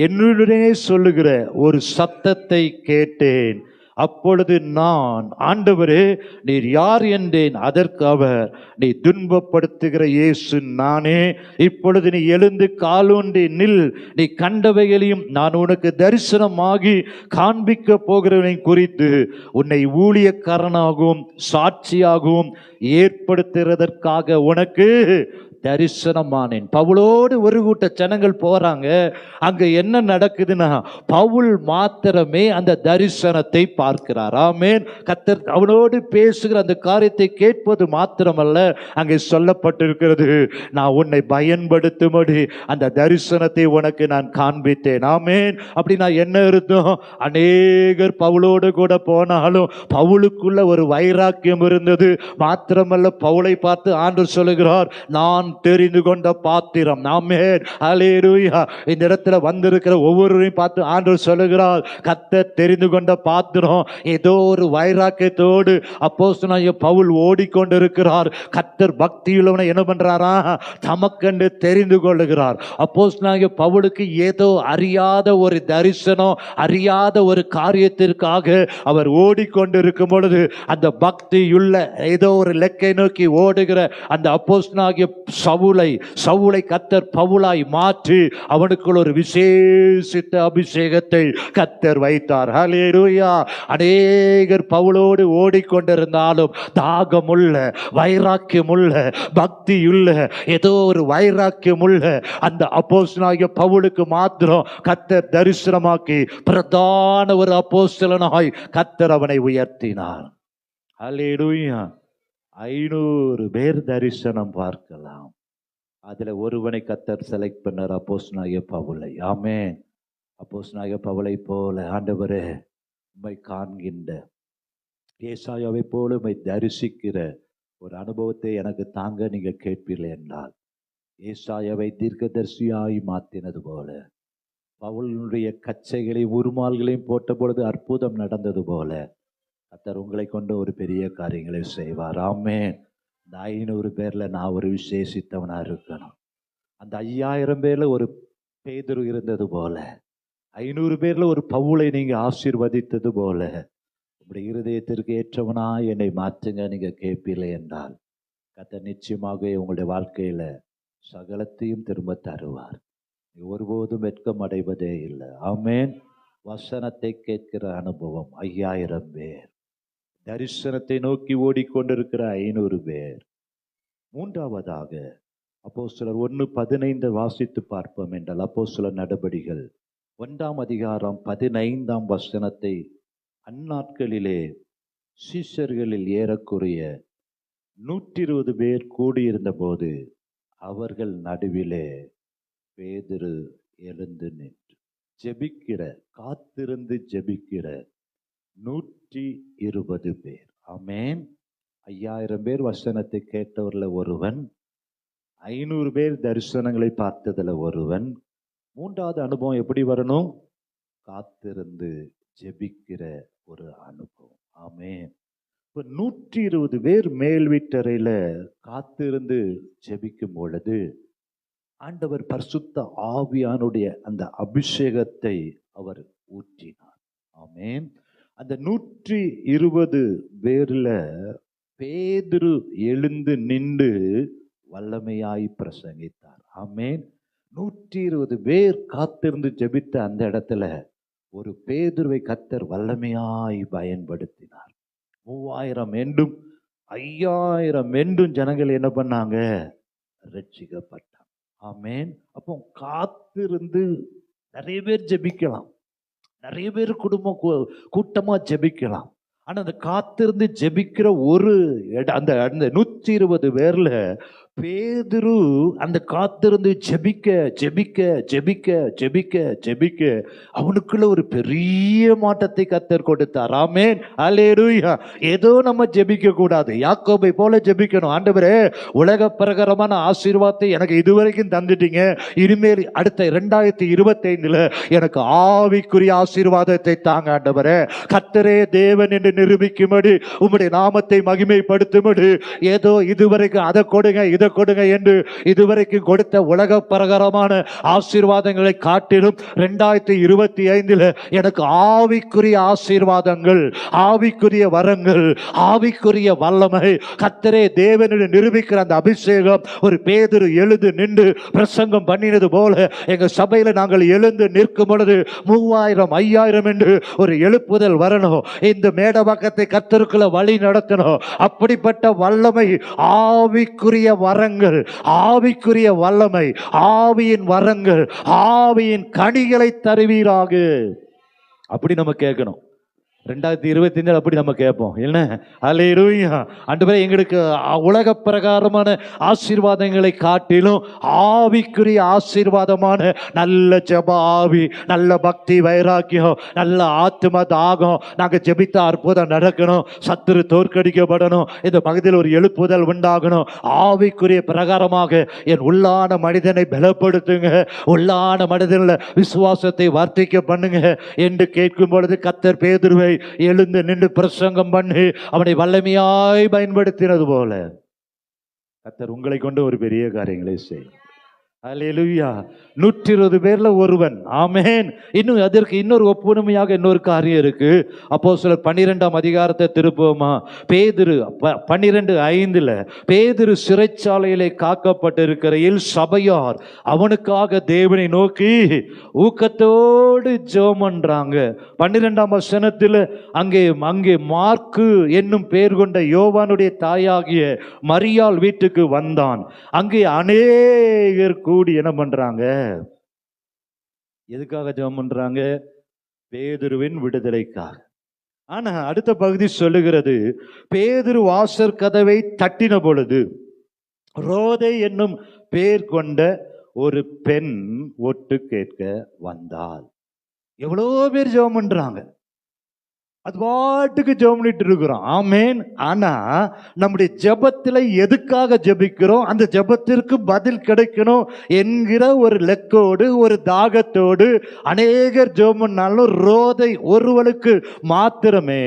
S1: என்னுடனே சொல்லுகிற ஒரு சத்தத்தை கேட்டேன். அப்பொழுது நான், ஆண்டவரே நீர் யார் என்றேன். அதற்கு அவர், நீ துன்பப்படுத்துகிற இயேசு நானே. இப்பொழுது நீ எழுந்து காலூன்றி நில். நீ கண்டவைகளையும் நான் உனக்கு தரிசனமாகி காண்பிக்க போகிறவனை குறித்து உன்னை ஊழியக்காரனாகவும் சாட்சியாகவும் ஏற்படுத்துகிறதற்காக உனக்கு தரிசனமானேன். பவுலோடு ஒரு கூட்ட ஜனங்கள் போறாங்க. அங்க என்ன நடக்குதுன்னா, பவுல் மாத்திரமே அந்த தரிசனத்தை பார்க்கிறார். ஆமென். கர்த்தர் அவனோடு பேசுகிற அந்த காரியத்தை கேட்பது மாத்திரமல்ல, அங்கே சொல்லப்பட்டிருக்கிறது, நான் உன்னை பயன்படுத்தும்படி அந்த தரிசனத்தை உனக்கு நான் காண்பித்தேன். ஆமென். அப்படின்னா என்ன அர்த்தம்? அநேகர் பவுலோடு கூட போனாலும் பவுலுக்குள்ள ஒரு வைராக்கியம் இருந்தது. மாத்திரமல்ல, பவுலை பார்த்து ஆண்டவர் சொல்லுகிறார், நான் தெரிந்து கொண்ட பாத்திரம். ஆமென். ஹல்லேலூயா. இந்த இடத்துல வந்திருக்கிற ஒவ்வொருவரையும் பார்த்து ஆண்டவர் சொல்லுகிறார், கர்த்தர் தெரிந்து கொண்ட பாத்திரம். ஏதோ ஒரு வைராக்கியத்தோடு அப்போஸ்தலனாகிய பவுல் ஓடிக்கொண்டிருக்கிறார். கர்த்தர் பக்தியுள்ளவனை என்ன பண்றாரா? தமக்கென்று தெரிந்து கொள்ளுகிறார். அப்போஸ்தலனாகிய பவுலுக்கு ஏதோ அறியாத ஒரு தரிசனம், அறியாத ஒரு காரியத்திற்காக அவர் ஓடிக்கொண்டிருக்கும் பொழுது, அந்த பக்தியுள்ள ஏதோ ஒரு லெக்கை நோக்கி ஓடுகிற அந்த அப்போஸ்தலனாகிய சவுலை கர்த்தர் பவுலாய் மாற்றி அவனுக்குள் ஒரு விசேஷித்த அபிஷேகத்தை கர்த்தர் வைத்தார். ஹல்லேலூயா. அநேகர் பவுலோடு ஓடிக்கொண்டிருந்தாலும் தாகமுள்ள, வைராக்கியமுள்ள, பக்தியுள்ள, ஏதோ ஒரு வைராக்கியமுள்ள அந்த அப்போஸ்தலனாகிய பவுலுக்கு மாத்திரம் கர்த்தர் தரிசனமாக்கி பிரதான ஒரு அப்போஸ்தலனாய் கர்த்தர் அவனை உயர்த்தினார். ஹல்லேலூயா. 500 பேர் தரிசனம் பார்க்கலாம். அதுல ஒருவனை கர்த்தர் செலக்ட் பண்ணார், அப்போஸ்தலனாகிய பவுலை. ஆமென். அப்போஸ்தலனாகிய பவுலை போல ஆண்டவரே உம்மை காண்கின்ற, ஏசாயாவை போல உம்மை தரிசிக்கிற ஒரு அனுபவத்தை எனக்கு தாங்க நீங்க கேட்பீர்கள் என்றால், ஏசாயாவை தீர்க்கதரிசியாய் மாற்றினது போல, பவுலுடைய கச்சைகளையும் உருமால்களையும் போட்ட பொழுது அற்புதம் நடந்தது போல, கர்த்தர் உங்களை கொண்டு ஒரு பெரிய காரியங்களை செய்வார். ஆமென். இந்த 500 பேர்ல நான் ஒரு விசேஷித்தவனா இருக்கணும். அந்த 5000 பேர்ல ஒரு பேதுரு இருந்தது போல, 500 பேர்ல ஒரு பவுலை நீங்க ஆசீர்வதித்தது போல, உங்களுடைய இருதயத்திற்கு ஏற்றவனா என்னை மாற்றுங்க நீங்க கேட்பீர்களே என்றால், கர்த்தர் நிச்சயமாக உங்களுடைய வாழ்க்கையில சகலத்தையும் திரும்ப தருவார். ஒருபோதும் வெட்கம் அடைவதே இல்லை. ஆமென். வசனத்தை கேட்கிற அனுபவம் 5000 பேர், தரிசனத்தை நோக்கி ஓடிக்கொண்டிருக்கிற 500 பேர். மூன்றாவதாக அப்போஸ்தலர் 1:15 வாசித்து பார்ப்போம் என்றால், அப்போஸ்தலர் நடபடிகள் 1ஆம் அதிகாரம் 15ஆம் வசனத்தை, அந்நாட்களிலே சீஷர்களில் ஏறக்குறைய 120 பேர் கூடியிருந்த போது அவர்கள் நடுவிலே பேதுரு எழுந்து நின்று ஜெபிக்கிற, காத்திருந்து ஜெபிக்கிற 120 பேர். ஆமென். 5000 பேர் வசனத்தை கேட்டவர்ல ஒருவன், 500 பேர் தரிசனங்களை பார்த்ததுல ஒருவன். மூன்றாவது அனுபவம் எப்படி வரணும்? காத்திருந்து ஜெபிக்கிற ஒரு அனுபவம். ஆமென். இப்ப 120 பேர் மேல் வீட்டறையில காத்திருந்து ஜெபிக்கும் பொழுது ஆண்டவர் பரிசுத்த ஆவியானுடைய அந்த அபிஷேகத்தை அவர் ஊற்றினார். ஆமென். அந்த 120 பேர்ல பேதுரு எழுந்து நின்று வல்லமையாய் பிரசங்கித்தார். ஆமென். 120 பேர் காத்திருந்து ஜெபித்த அந்த இடத்துல ஒரு பேதுருவை கர்த்தர் வல்லமையாய் பயன்படுத்தினார். 3000 என்றும் 5000 என்றும் ஜனங்கள் என்ன பண்ணாங்க? ரட்சிக்கப்பட்டாங்க. ஆமென். அப்போ காத்திருந்து நிறைய பேர் ஜெபிக்கலாம், நிறைய பேர் குடும்பம் கூட்டமா ஜெபிக்கலாம். ஆனா அந்த காத்திருந்து ஜெபிக்கிற ஒரு அந்த 120 பேர்ல பேதுரு அந்த காத்திருந்து ஜெபிக்க ஜெபிக்க ஜெபிக்க ஜெபிக்க ஜெபிக்க அவனுக்குள்ள ஒரு பெரிய மாற்றத்தை கர்த்தர் கொடுத்தார். ஆமென், அல்லேலூயா. ஏதோ நம்ம ஜெபிக்க கூடாது, யாக்கோபை போல ஜெபிக்கணும். ஆண்டவரே, உலக பிரகாரமான ஆசீர்வாதத்தை எனக்கு இதுவரைக்கும் தந்துட்டீங்க, இனிமேல் அடுத்த 2025 எனக்கு ஆவிக்குரிய ஆசீர்வாதத்தை தாங்க ஆண்டவரே. கர்த்தரே தேவன் என்று நிரூபிக்கும்படி, உம்முடைய நாமத்தை மகிமைப்படுத்தும்படி, ஏதோ இதுவரைக்கும் அதை கொடுங்க இதை கொடுங்க என்று இதுவரைக்கும் கொடுத்த உலக பிரகாரமான ஆசீர்வாதங்களை காட்டிலும் 2025 எனக்கு ஆவிக்குரிய ஆசீர்வாதங்கள், ஆவிக்குரிய வரங்கள், ஆவிக்குரிய வல்லமை, கர்த்தரே தேவனுடைய நிரூபிக்கிற அந்த அபிஷேகம். ஒரு பேதுரு எழுந்து நின்று பிரசங்கம் பண்ணினது போல எங்க சபையில நாங்கள் எழுந்து நிற்கும் பொழுது 3000 5000 என்று ஒரு எழுப்புதல் வரணும். இந்த மேடவாக்கத்தை கர்த்தருக்குள்ள வழி நடத்தணும். அப்படிப்பட்ட வல்லமை, ஆவிக்குரிய வரங்கள், ஆவிக்குரிய வல்லமை, ஆவியின் வரங்கள், ஆவியின் கனிகளை தருவீராக. அப்படி நம்ம கேட்கணும். 2025 அப்படி நம்ம கேட்போம். என்ன, அல்லேலூயா. ஆண்டவரே, எங்களுக்கு உலக பிரகாரமான ஆசீர்வாதங்களை காட்டிலும் ஆவிக்குரிய ஆசீர்வாதமான நல்ல ஜெப ஆவி, நல்ல பக்தி வைராக்கியம், நல்ல ஆத்ம தாகம், நாங்கள் ஜெபித்த அற்புதம் நடக்கணும், சத்துரு தோற்கடிக்கப்படணும், இந்த பகுதியில் ஒரு எழுப்புதல் உண்டாகணும். ஆவிக்குரிய பிரகாரமாக என் உள்ளான மனிதனை பலப்படுத்துங்க, உள்ளான மனிதனில் விசுவாசத்தை வர்த்திக்க பண்ணுங்க என்று கேட்கும் பொழுது கர்த்தர் பேதுருவை எழுந்து நின்று பிரசங்கம் பண்ணி அவனை வல்லமையாய் பயன்படுத்தினது போல கர்த்தர் உங்களை கொண்டு ஒரு பெரிய காரியங்களை செய்யும். அல்லேலூயா. 120 பேர்ல ஒருவன். ஆமென். இன்னும் அதற்கு இன்னொரு ஒப்புமையாக இன்னொரு காரியம் இருக்கு. அப்போஸ்தலர் 12ஆம் அதிகாரத்தை திருப்புவோமா? பேதுரு 12:5 பேதுரு சிறைச்சாலையிலே காக்கப்பட்டிருக்கிறையில் சபையார் அவனுக்காக தேவனை நோக்கி ஊக்கத்தோடு ஜெபம் பண்றாங்க. 12ஆம் வசனத்தில் அங்கே மார்க்கு என்னும் பேர் கொண்ட யோவானுடைய தாயாகிய மரியாள் வீட்டுக்கு வந்தான். அங்கே அநேகர் கூடி என்ன பண்றாங்க? எதுக்காக ஜெபம் பண்றாங்க? பேதுருவின் விடுதலைக்காக. ஆனா அடுத்த பகுதி சொல்லுகிறது, பேதுரு வாசற் கதவை தட்டின பொழுது ரோதை என்னும் பேர் கொண்ட ஒரு பெண் ஒட்டு கேட்க வந்தாள். எவ்வளோ பேர் ஜெபம் பண்றாங்க, அது பாட்டுக்கு ஜெபம் பண்ணிட்டு இருக்கிறோம். ஆமேன். ஆனா நம்முடைய ஜெபத்தில் எதுக்காக ஜெபிக்கிறோம்? அந்த ஜெபத்திற்கு பதில் கிடைக்கணும் என்கிற ஒரு லெக்கோடு, ஒரு தாகத்தோடு அநேகர் ஜெபம் பண்ணாலும் ரோதை ஒருவனுக்கு மாத்திரமே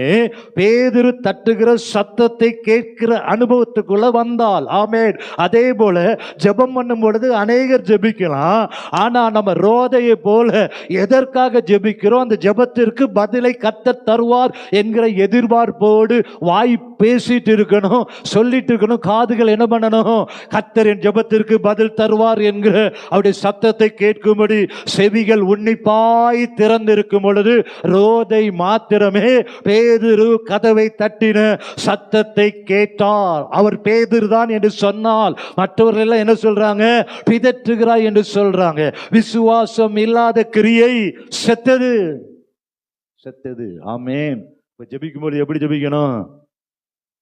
S1: பேதுரு தட்டுகிற சத்தத்தை கேட்கிற அனுபவத்துக்குள்ள வந்தால். ஆமேன். அதே போல ஜெபம் பண்ணும் பொழுது அநேகர் ஜெபிக்கலாம். ஆனா நம்ம ரோதையை போல எதற்காக ஜெபிக்கிறோம்? அந்த ஜெபத்திற்கு பதிலை கர்த்தர் தருவார் என்கிற எதிர்பார்ப்போடு வாய் பேசிட்டு இருக்கணும், சொல்லிட்டு இருக்கணும். காதுகள் என்ன பண்ணணும்? கர்த்தரின் ஜெபத்திற்கு பதில் தருவார் என்கிற அவருடைய சத்தத்தை கேட்கும்படி செவிகள் உன்னிப்பாய் திறந்திருக்கும் பொழுது ரோதை மாத்திரமே பேதுரு கதவை தட்டின சத்தத்தை கேட்டார். அவர் பேதுரு தான் என்று சொன்னால் மற்றவர்கள் எல்லாம் என்ன சொல்றாங்க? பிதற்றுகிறாய் என்று சொல்றாங்க. விசுவாசம் இல்லாத கிரியை செத்தது. ஆமென். இப்ப ஜெபிக்கும்போது எப்படி ஜெபிக்கணும்?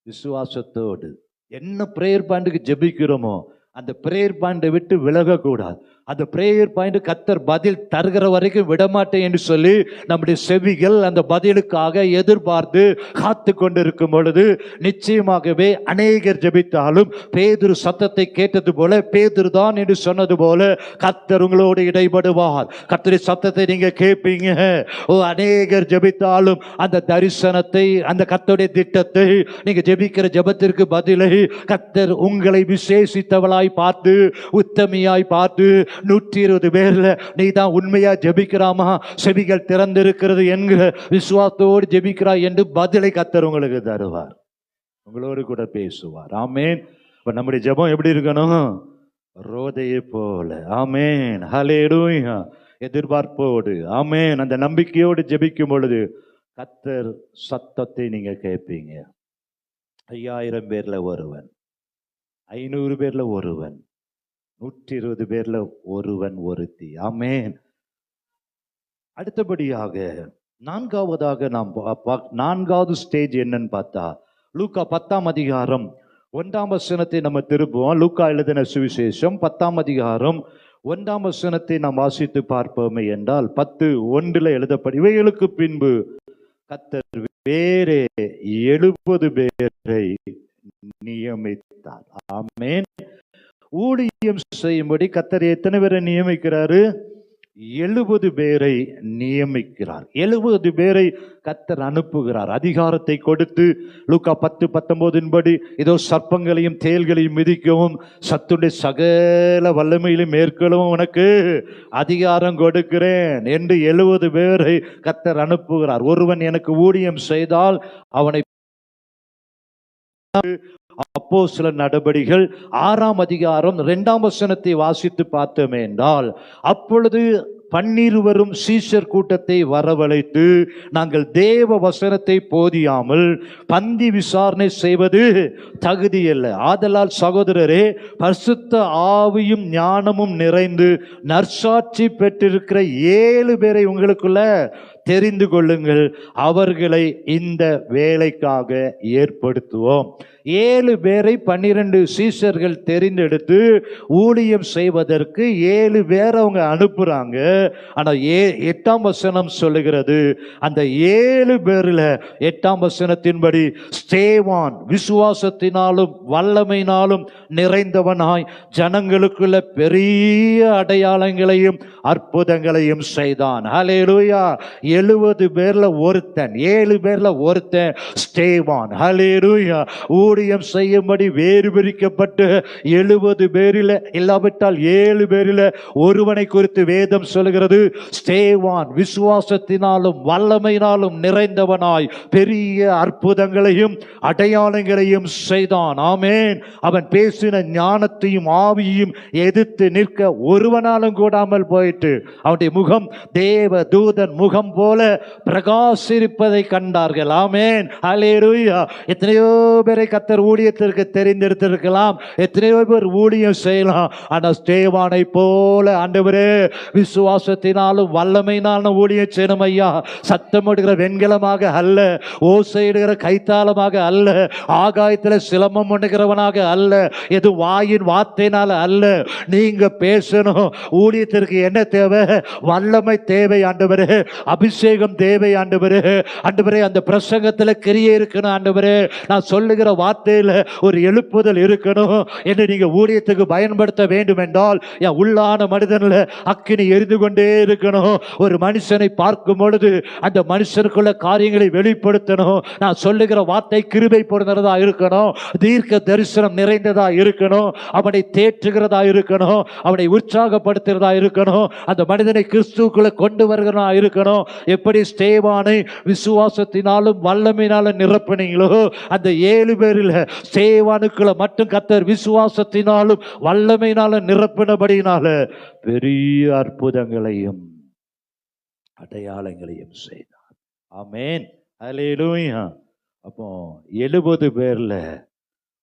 S1: விசுவாசத்தோடு. என்ன பிரேயர் பாயிண்ட்டுக்கு ஜெபிக்கிறோமோ அந்த பிரேயர் பாயிண்டை விட்டு விலகக்கூடாது. அந்த பிரேயர் பாயிண்ட் கர்த்தர் பதில் தருகிற வரைக்கும் விடமாட்டேன் என்று சொல்லி நம்முடைய செவிகள் அந்த பதிலுக்காக எதிர்பார்த்து காத்து கொண்டிருக்கும் பொழுது நிச்சயமாகவே அநேகர் ஜெபித்தாலும் பேதுரு சத்தத்தை கேட்டது போல, பேதுரு தான் என்று சொன்னது போல கர்த்தர் உங்களோடு இடைபடுவார். கர்த்தருடைய சத்தத்தை நீங்க கேட்பீங்க. அநேகர் ஜெபித்தாலும் அந்த தரிசனத்தை, அந்த கர்த்தருடைய திட்டத்தை, நீங்க ஜெபிக்கிற ஜெபத்திற்கு பதிலை கர்த்தர் உங்களை விசேஷித்தவளாய் பார்த்து, உத்தமியாய் பார்த்து, 120 பேர்ல நீ தான் உண்மையா ஜெபிக்கிறாமா, செவிகள் திறந்திருக்கிறது என்கிற விசுவாசத்தோடு ஜெபிக்கிறாய் என்று பதிலை கர்த்தர் உங்களுக்கு தருவார், உங்களோடு கூட பேசுவார். ஆமேன். இப்ப நம்முடைய ஜெபம் எப்படி இருக்கணும்? ரோதையை போல. ஆமேன். ஹல்லேலூயா. எதிர்பார்ப்போடு, ஆமேன், அந்த நம்பிக்கையோடு ஜெபிக்கும் பொழுது கர்த்தர் சத்தத்தை நீங்க கேட்பீங்க. 5000 பேர்ல ஒருவன், 500 பேர்ல ஒருவன், 120 பேர்ல ஒருவன், ஒருத்தி. ஆமேன். அடுத்தபடியாக நான்காவது ஸ்டேஜ் என்னன்னு பார்த்தா, லூக்கா 10ஆம் அதிகாரம் 1ஆம் வசனத்தை நம்ம திருப்புவோம். லூக்கா எழுதின சுவிசேஷம் 10ஆம் அதிகாரம் 1ஆம் வசனத்தை நாம் வாசித்து பார்ப்போமே என்றால் 10:1 எழுதப்படும், இவைகளுக்கு பின்பு கர்த்தர் வேறே 70 பேரை நியமித்தார். ஆமென். ஊழியம் செய்யும்படி கர்த்தர் எத்தனை பேரை நியமிக்கிறாரு? 70 பேரை நியமிக்கிறார். 70 பேரை கர்த்தர் அனுப்புகிறார். அதிகாரத்தை கொடுத்து லூக்கா 10:19 படி இதோ சர்ப்பங்களையும் தேள்களையும் மிதிக்கவும் சத்துடைய சகல வல்லமையிலும் மேற்கொள்ளவும் உனக்கு அதிகாரம் கொடுக்கிறேன் என்று 70 பேரை கர்த்தர் அனுப்புகிறார். ஒருவன் எனக்கு ஊழியம் செய்தால் அவனை அப்போஸ்தலர் நடபடிகள் 6ஆம் அதிகாரம் 2ஆம் வசனத்தை வாசித்து பார்த்தோமே என்றால், அப்பொழுது 12 சீஷர் கூட்டத்தை வரவழைத்து, நாங்கள் தேவ வசனத்தை போதியாமல் பந்தி விசாரணை செய்வது தகுதியல்ல. ஆதலால் சகோதரரே, பரிசுத்த ஆவியும் ஞானமும் நிறைந்து நற்சாட்சி பெற்றிருக்கிற 7 பேரை உங்களுக்குள்ள தெரிந்து கொள்ளுங்கள், அவர்களை இந்த வேலைக்காக ஏற்படுத்துவோம். 7 பேரை 12 சீஷர்கள் தெரிந்தெடுத்து ஊழியம் செய்வதற்கு 7 பேரை அவங்க அனுப்புறாங்க. ஆனா 8ஆம் வசனம் சொல்லுகிறது, அந்த 7 பேர்ல 8ஆம் வசனத்தின்படி ஸ்தேவான் விசுவாசத்தினாலும் வல்லமையினாலும் நிறைந்தவனாய் ஜனங்களுக்குள்ள பெரிய அடையாளங்களையும் அற்புதங்களையும் செய்தான். ஹல்லேலூயா. 70 பேர்ல ஒருத்தன், 7 பேர்ல ஒருத்தன் ஸ்தேவான். ஹல்லேலூயா. ஊழியம் செய்யும்படி வேறு பிரிக்கப்பட்டு 70 பேரில் இல்லாவிட்டால் 7 பேரில் ஒருவனை குறித்து வேதம் சொல்கிறது, ஸ்தேவான் விசுவாசத்தினாலும் வல்லமையினாலும் நிறைந்தவனாய் பெரிய அற்புதங்களையும் அடையாளங்களையும் செய்தான். ஆமென். அவன் பேசின ஞானத்தையும் ஆவியையும் எதிர்த்து நிற்க ஒருவனாலும் கூடாமல் போயிட்டு அவனுடைய முகம் தேவ தூதன் முகம் போல பிரகாசிப்பதை கண்டார்கள். ஆமென். ஹல்லேலூயா. எத்தனையோ பேரை கர்த்தர் ஊழியத்திற்கு தெரிந்தெடுத்திருக்கலாம், எத்தனையோ பேர் ஊழியம் செய்யலாம். ஆனா ஸ்தேவானை போல ஆண்டவரே விசுவாசத்தினாலும் வல்லமையினாலும் ஊழியம் செய்யணும் ஐயா. சத்தமிடுகிற வெண்கலமாக அல்ல, ஓசையிடுகிற கைத்தாளமாக அல்ல, ஆகாயத்தில் சிலம்பம் பண்ணுகிறவனாக அல்ல, எது வாயின் வார்த்தையினால அல்ல. நீங்க பேசணும். ஊழியத்திற்கு என்ன தேவை? வல்லமை தேவை ஆண்டவரே, அபிஷேகம் தேவை ஆண்டவரே. ஆண்டவரே, அந்த பிரசங்கத்தில் கிரியை இருக்கணும் ஆண்டவரே. நான் சொல்லுகிற வார்த்தையில ஒரு எழுப்புதல் இருக்கணும். என்று நீங்க ஊழியத்துக்கு பயன்படுத்த வேண்டும் என்றால் என் உள்ளான மனிதன்ல அக்கினி எரிந்து கொண்டே இருக்கணும். ஒரு மனுஷனை பார்க்கும் பொழுது அந்த மனுஷனுக்குள்ள காரியங்களை வெளிப்படுத்தணும். நான் சொல்லுகிற வார்த்தை கிருபை பொருந்ததா இருக்கணும், தீர்க்க தரிசனம் நிறைந்ததா இருக்கணும், அவனை தேற்றுகிறதா இருக்கணும், அவனை உற்சாகப்படுத்துகிறதா இருக்கணும், அந்த மனிதனை கிறிஸ்துவுக்குள்ள கொண்டு வருகிறதா இருக்கணும். எப்படி ஸ்தேவானை விசுவாசத்தினாலும் வல்லமையினாலும் நிரப்பினீங்களோ, அந்த 7 பேரில் ஸ்தேவானுக்குள்ள மட்டும் கர்த்தர் விசுவாசத்தினாலும் வல்லமையினாலும் நிரப்பினபடியினால பெரிய அற்புதங்களையும் அடையாளங்களையும் செய்தார். ஆமென். ஹல்லேலூயா. அப்போ 70 பேர்ல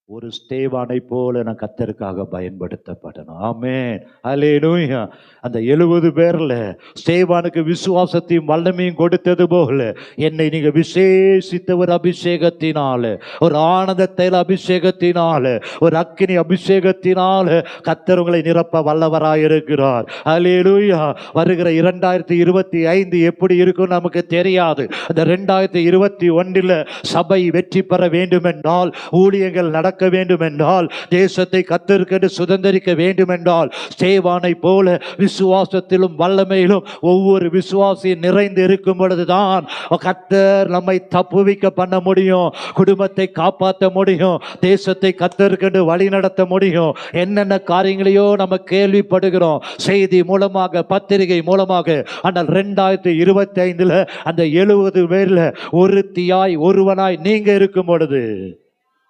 S1: ஒரு ஸ்தேவானை போல நான் கர்த்தருக்காக பயன்படுத்தப்படணும். ஆமென். ஹல்லேலூயா. அந்த 70 பேர்ல ஸ்தேவானுக்கு விசுவாசத்தையும் வல்லமையும் கொடுத்தது போல என்னை நீங்க விசேஷித்த ஒரு அபிஷேகத்தினால, ஒரு ஆனந்தத்தையில் அபிஷேகத்தினால, ஒரு அக்கினி அபிஷேகத்தினால கர்த்தர் உங்களை நிரப்ப வல்லவராயிருக்கிறார். ஹல்லேலூயா. வருகிற 2025 எப்படி இருக்கும் நமக்கு தெரியாது. அந்த 2021 சபை வெற்றி பெற வேண்டும் என்றால், ஊழியங்கள் நடக்க வேண்டும் என்றால், தேசத்தை கர்த்தருக்கு சுதந்தரிக்க வேண்டும் என்றால், ஸ்தேவானை போல விசுவாசத்திலும் வல்லமையிலும் ஒவ்வொரு விசுவாசியும் நிறைந்து இருக்கும் பொழுதுதான் கர்த்தர் நம்மை தப்புவிக்க பண்ண முடியும், குடும்பத்தை காப்பாற்ற முடியும், தேசத்தை கர்த்தருக்கு வழி நடத்த முடியும். என்னென்ன காரியங்களையோ நம்ம கேள்விப்படுகிறோம் செய்தி மூலமாக, பத்திரிகை மூலமாக. ஆனால் 2025 அந்த 70 பேர்ல ஒருத்தியாய் ஒருவனாய் நீங்க இருக்கும் பொழுது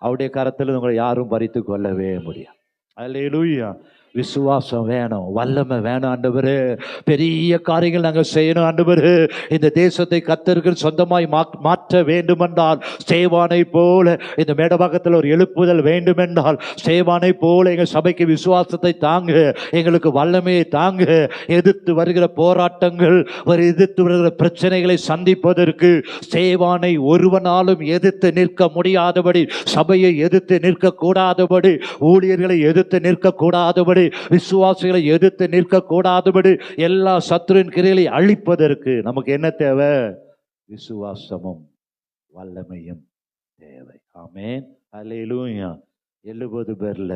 S1: அவருடைய கரத்தில் உங்களை யாரும் பறித்து கொள்ளவே முடியாது. அல்லேலூயா. விசுவாசம் வேணும், வல்லமை வேணும் ஆண்டவரே. பெரிய காரியங்கள் நாங்கள் செய்யணும் ஆண்டவரே. இந்த தேசத்தை கர்த்தருக்கு சொந்தமாய் மாற்ற வேண்டுமென்றால், ஸ்தேவானை போல இந்த மேடபாக்கத்தில் ஒரு எழுப்புதல் வேண்டுமென்றால், ஸ்தேவானை போல எங்கள் சபைக்கு விசுவாசத்தை தாங்க, எங்களுக்கு வல்லமையை தாங்க. எதிர்த்து வருகிற போராட்டங்கள், எதிர்த்து வருகிற பிரச்சனைகளை சந்திப்பதற்கு ஸ்தேவானை ஒருவனாலும் எதிர்த்து நிற்க முடியாதபடி, சபையை எதிர்த்து நிற்க கூடாதபடி, ஊழியர்களை எதிர்த்து நிற்க கூடாதபடி, விசுவாசிகளை எதிர்த்து நிற்க கூடாதபடி, எல்லா சத்துருவின் கிரியைகளை அழிப்பதற்கு நமக்கு என்ன தேவை? விசுவாசமும் வல்லமையும் தேவை. ஆமென், அல்லேலூயா. 70 பேர்ல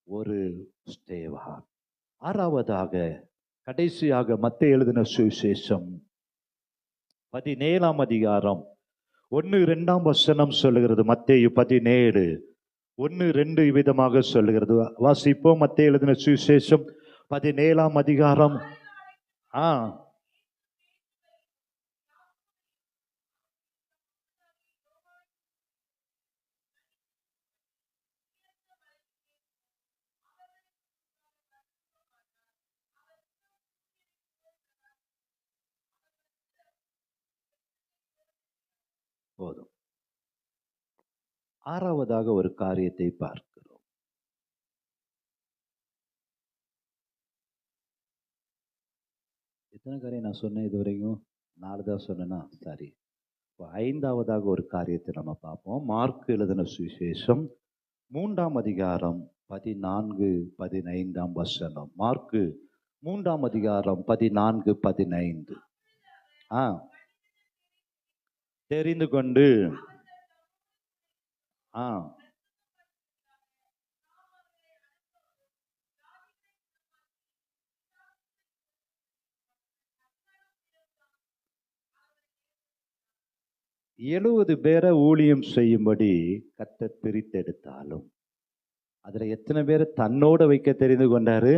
S1: ஒரு ஸ்தேவான். ஆறாவதாக, கடைசியாக மத்தேயு எழுதின சுவிசேஷம் 17ஆம் அதிகாரம் 1-2 வசனம் சொல்லுகிறது. மத்தேயு 17:1-2 விதமாக சொல்லுகிறது. வாசிப்போம். மத்தேயு எழுதின சுவிசேஷம் 17ஆம் அதிகாரம். போதும். ஆறாவதாக ஒரு காரியத்தை பார்க்கிறோம். எத்தனை காரியம் நான் சொன்னேன் இது வரைக்கும்? 4 தான் சொன்னேன்னா சரி. இப்போ 5ஆவதாக ஒரு காரியத்தை நம்ம பார்ப்போம். மார்க் எழுதின சுவிசேஷம் 3ஆம் அதிகாரம் 14-15 வசனம். மார்க்கு 3ஆம் அதிகாரம் 14-15. தெரிந்து கொண்டு எழுபது பேரை ஊழியம் செய்யும்படி கர்த்தர் பிரித்தெடுத்தாலும், அதுல எத்தனை பேரை தன்னோட வைக்க தெரிந்து கொண்டாரு?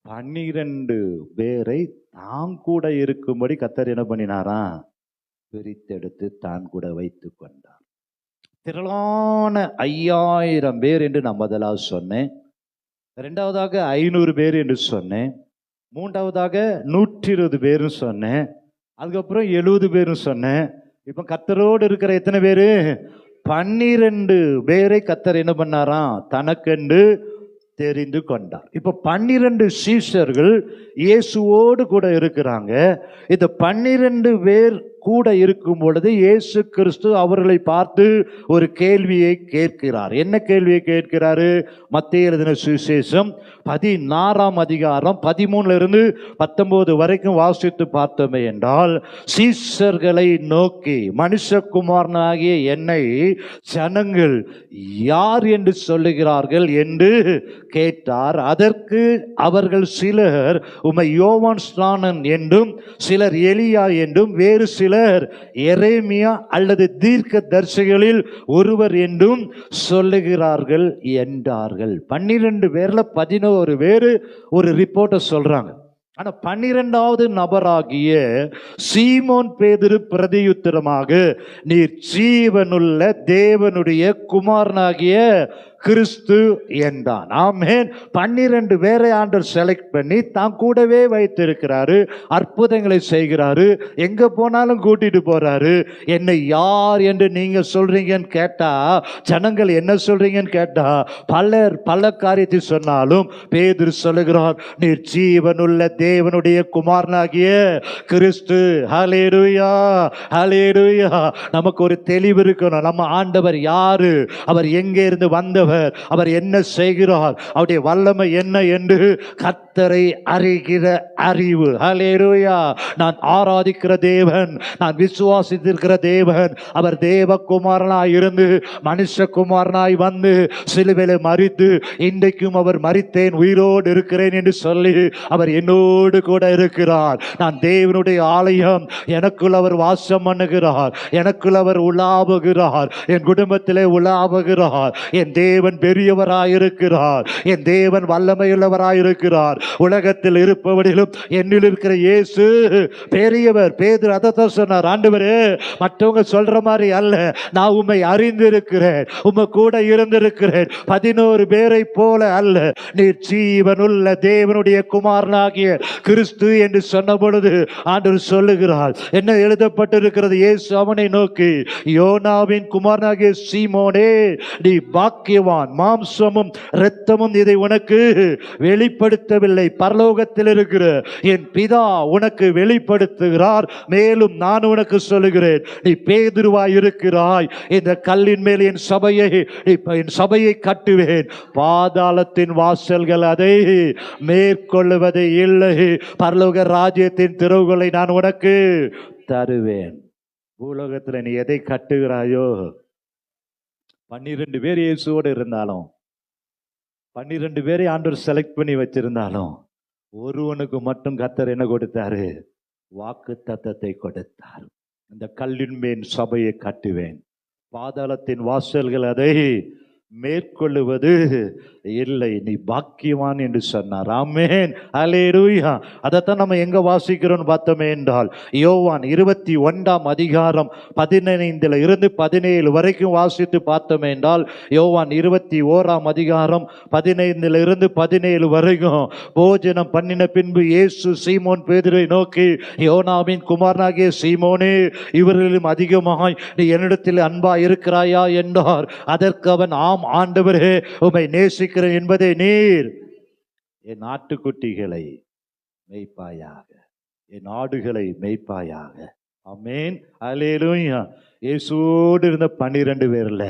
S1: 12 பேரை தான் கூட இருக்கும்படி கர்த்தர் என்ன பண்ணினாராம்? பிரித்தெடுத்து தான் கூட வைத்து கொண்டார். திரளான 5000 பேர் என்று நான் முதலாவது சொன்னேன். 2வதாக 500 பேர் என்று சொன்னேன். 3வதாக 120 பேரும் சொன்னேன். அதுக்கப்புறம் 70 பேரும் சொன்னேன். இப்ப கர்த்தரோடு இருக்கிற எத்தனை பேரு? 12 பேரை கர்த்தர் என்ன பண்ணாராம்? தனக்கென்று தெரிந்து கொண்டார். இப்ப 12 சீஷர்கள் இயேசுவோடு கூட இருக்கிறாங்க. இந்த 12 பேர் கூட இருக்கும் பொழுது இயேசு கிறிஸ்து அவர்களை பார்த்து ஒரு கேள்வியை கேட்கிறார். என்ன கேள்வியை கேட்கிறாரு? மத்தேயு எழுதின சுவிசேஷம் 16ஆம் அதிகாரம் 13-19 வரைக்கும் வாசித்து பார்த்தோமே என்றால், சீஷர்களை நோக்கி, மனுஷகுமாரனாகிய என்னை ஜனங்கள் யார் என்று சொல்லுகிறார்கள் என்று கேட்டார். அதற்கு அவர்கள் சிலர் உம்மை யோவான் ஸ்நானன் என்றும், சிலர் எலியா என்றும், வேறு சிலர் எரேமியா அல்லது தீர்க்க தரிசிகளில் ஒருவர் என்றும் சொல்லுகிறார்கள் என்றார்கள். 12 பேர்ல 11 பேர் ஒரு ரிப்போர்ட்டை சொல்றாங்க. ஆனா 12வது நபராகிய சீமோன் பேதுரு பிரதியுத்தரமாக, நீர் ஜீவனுள்ள தேவனுடைய குமாரனாகிய கிறிஸ்து என்றான். ஆமென். 12 பேரை ஆண்டவர் செலக்ட் பண்ணி தான் கூடவே வைத்திருக்கிறாரு. அற்புதங்களை செய்கிறாரு. எங்க போனாலும் கூட்டிட்டு போறாரு. என்னை யார் என்று நீங்க சொல்றீங்கன்னு கேட்டா, ஜனங்கள் என்ன சொல்றீங்கன்னு கேட்டா, பல காரியத்தை சொன்னாலும் பேதுரு சொல்லுகிறார், நீர் ஜீவனுள்ள தேவனுடைய குமாரனாகிய கிறிஸ்து. ஹல்லேலூயா, ஹல்லேலூயா. நமக்கு ஒரு தெளிவு இருக்கணும். நம்ம ஆண்டவர் யாரு, அவர் எங்கே இருந்து வந்தவர், அவர் என்ன செய்கிறார், அவருடைய வல்லமை என்ன என்று கர்த்தரை அறிகிற அறிவு. ஹல்லேலூயா. நான் ஆராதிக்கிற தேவன், நான் விசுவாசித்திருக்கிற தேவன், அவர் தேவகுமாரனாய் இருந்து மனுஷகுமாரனாய் வந்து சிலுவையிலே மரித்து, இன்றைக்கும் அவர் மரித்தேன் உயிரோடு இருக்கிறேன் என்று சொல்லி அவர் என்னோடு கூட இருக்கிறார். நான் தேவனுடைய ஆலயம், எனக்குள் அவர் வாசம் பண்ணுகிறார், எனக்குள் அவர் உலாவுகிறார், என் குடும்பத்திலே உலாவுகிறார். என் தேவ தேவன் பெரியவராயிருக்கிறார், என் தேவன் வல்லமையுள்ளவராயிருக்கிறார். உலகத்தில் இருப்பவரிலும் என்னில் இருக்கிற இயேசு பெரியவர். பேதுரு அதைத்தான் சொன்னார், ஆண்டவரே மற்றவங்க சொல்ற மாதிரி அல்ல, நான் உம்மை அறிந்திருக்கிறேன், உம்மை கூட இருந்திருக்கிறேன், 11 பேரை போல அல்ல, நீர் ஜீவனுள்ள தேவனுடைய குமாரனாகிய கிறிஸ்து என்று சொன்ன பொழுது ஆண்டவர் சொல்லுகிறார், என்ன எழுதப்பட்டிருக்கிறது? இயேசு அவனை நோக்கி, யோனாவின் குமாரனாகிய சீமோனே, நீ பாக்கியவான், மாம்சமும் இரத்தமும் இதை உனக்கு வெளிப்படுத்தவில்லை, பரலோகத்தில் இருக்கிற என் பிதா உனக்கு வெளிப்படுத்துகிறார். மேலும் நான் உனக்கு சொல்லுகிறேன், நீ பேதுருவாய் இருக்கிறாய், இந்த கல்லின் மேல் என் சபையை கட்டுவேன், பாதாளத்தின் வாசல்கள் அதை மேற்கொள்ளுவதை இல்லை, பரலோக ராஜ்யத்தின் திறவுகளை நான் உனக்கு தருவேன். பூலோகத்துல நீ எதை கட்டுகிறாயோ, 12 பேர் இயேசுவோடு இருந்தாலும், 12 பேரை ஆண்டவர் செலக்ட் பண்ணி வச்சிருந்தாலும், ஒருவனுக்கு மட்டும் கர்த்தர் என்ன கொடுத்தாரு? வாக்கு தத்தத்தை கொடுத்தார். இந்த கல்லின் மேல் சபையை கட்டுவேன், பாதாளத்தின் வாசல்கள் அதை மேற்கொள்ளுவது இல்லை, நீ பாக்கியவான் என்று சொன்னார். ஆமென், அல்லேலூயா. அதைத்தான் நம்ம எங்க வாசிக்கிறோம் பார்த்தோமே என்றால், யோவான் 21ஆம் அதிகாரம் 15 இருந்து 17 வரைக்கும் வாசித்து பார்த்தோமே என்றால், யோவான் 21ஆம் அதிகாரம் 15 இருந்து 17 வரைக்கும், போஜனம் பண்ணின பின்பு இயேசு சீமோன் பேதுருவை நோக்கி, யோனாவின் குமாரனாகிய சீமோனே, இவர்களிலும் அதிகமாய் நீ என்னிடத்தில் அன்பா இருக்கிறாயா என்றார். அதற்கு அவன், ஆம் ஆண்டவரே, உம்மை நேசிக்கிறேன் என்பதை நீர் என் ஆட்டுக்குட்டிகளை மேய்ப்பாயாக, என் ஆடுகளை மேய்ப்பாயாக. ஆமென், அல்லேலூயா. இயேசுவோடு இருந்த 12 பேர்ல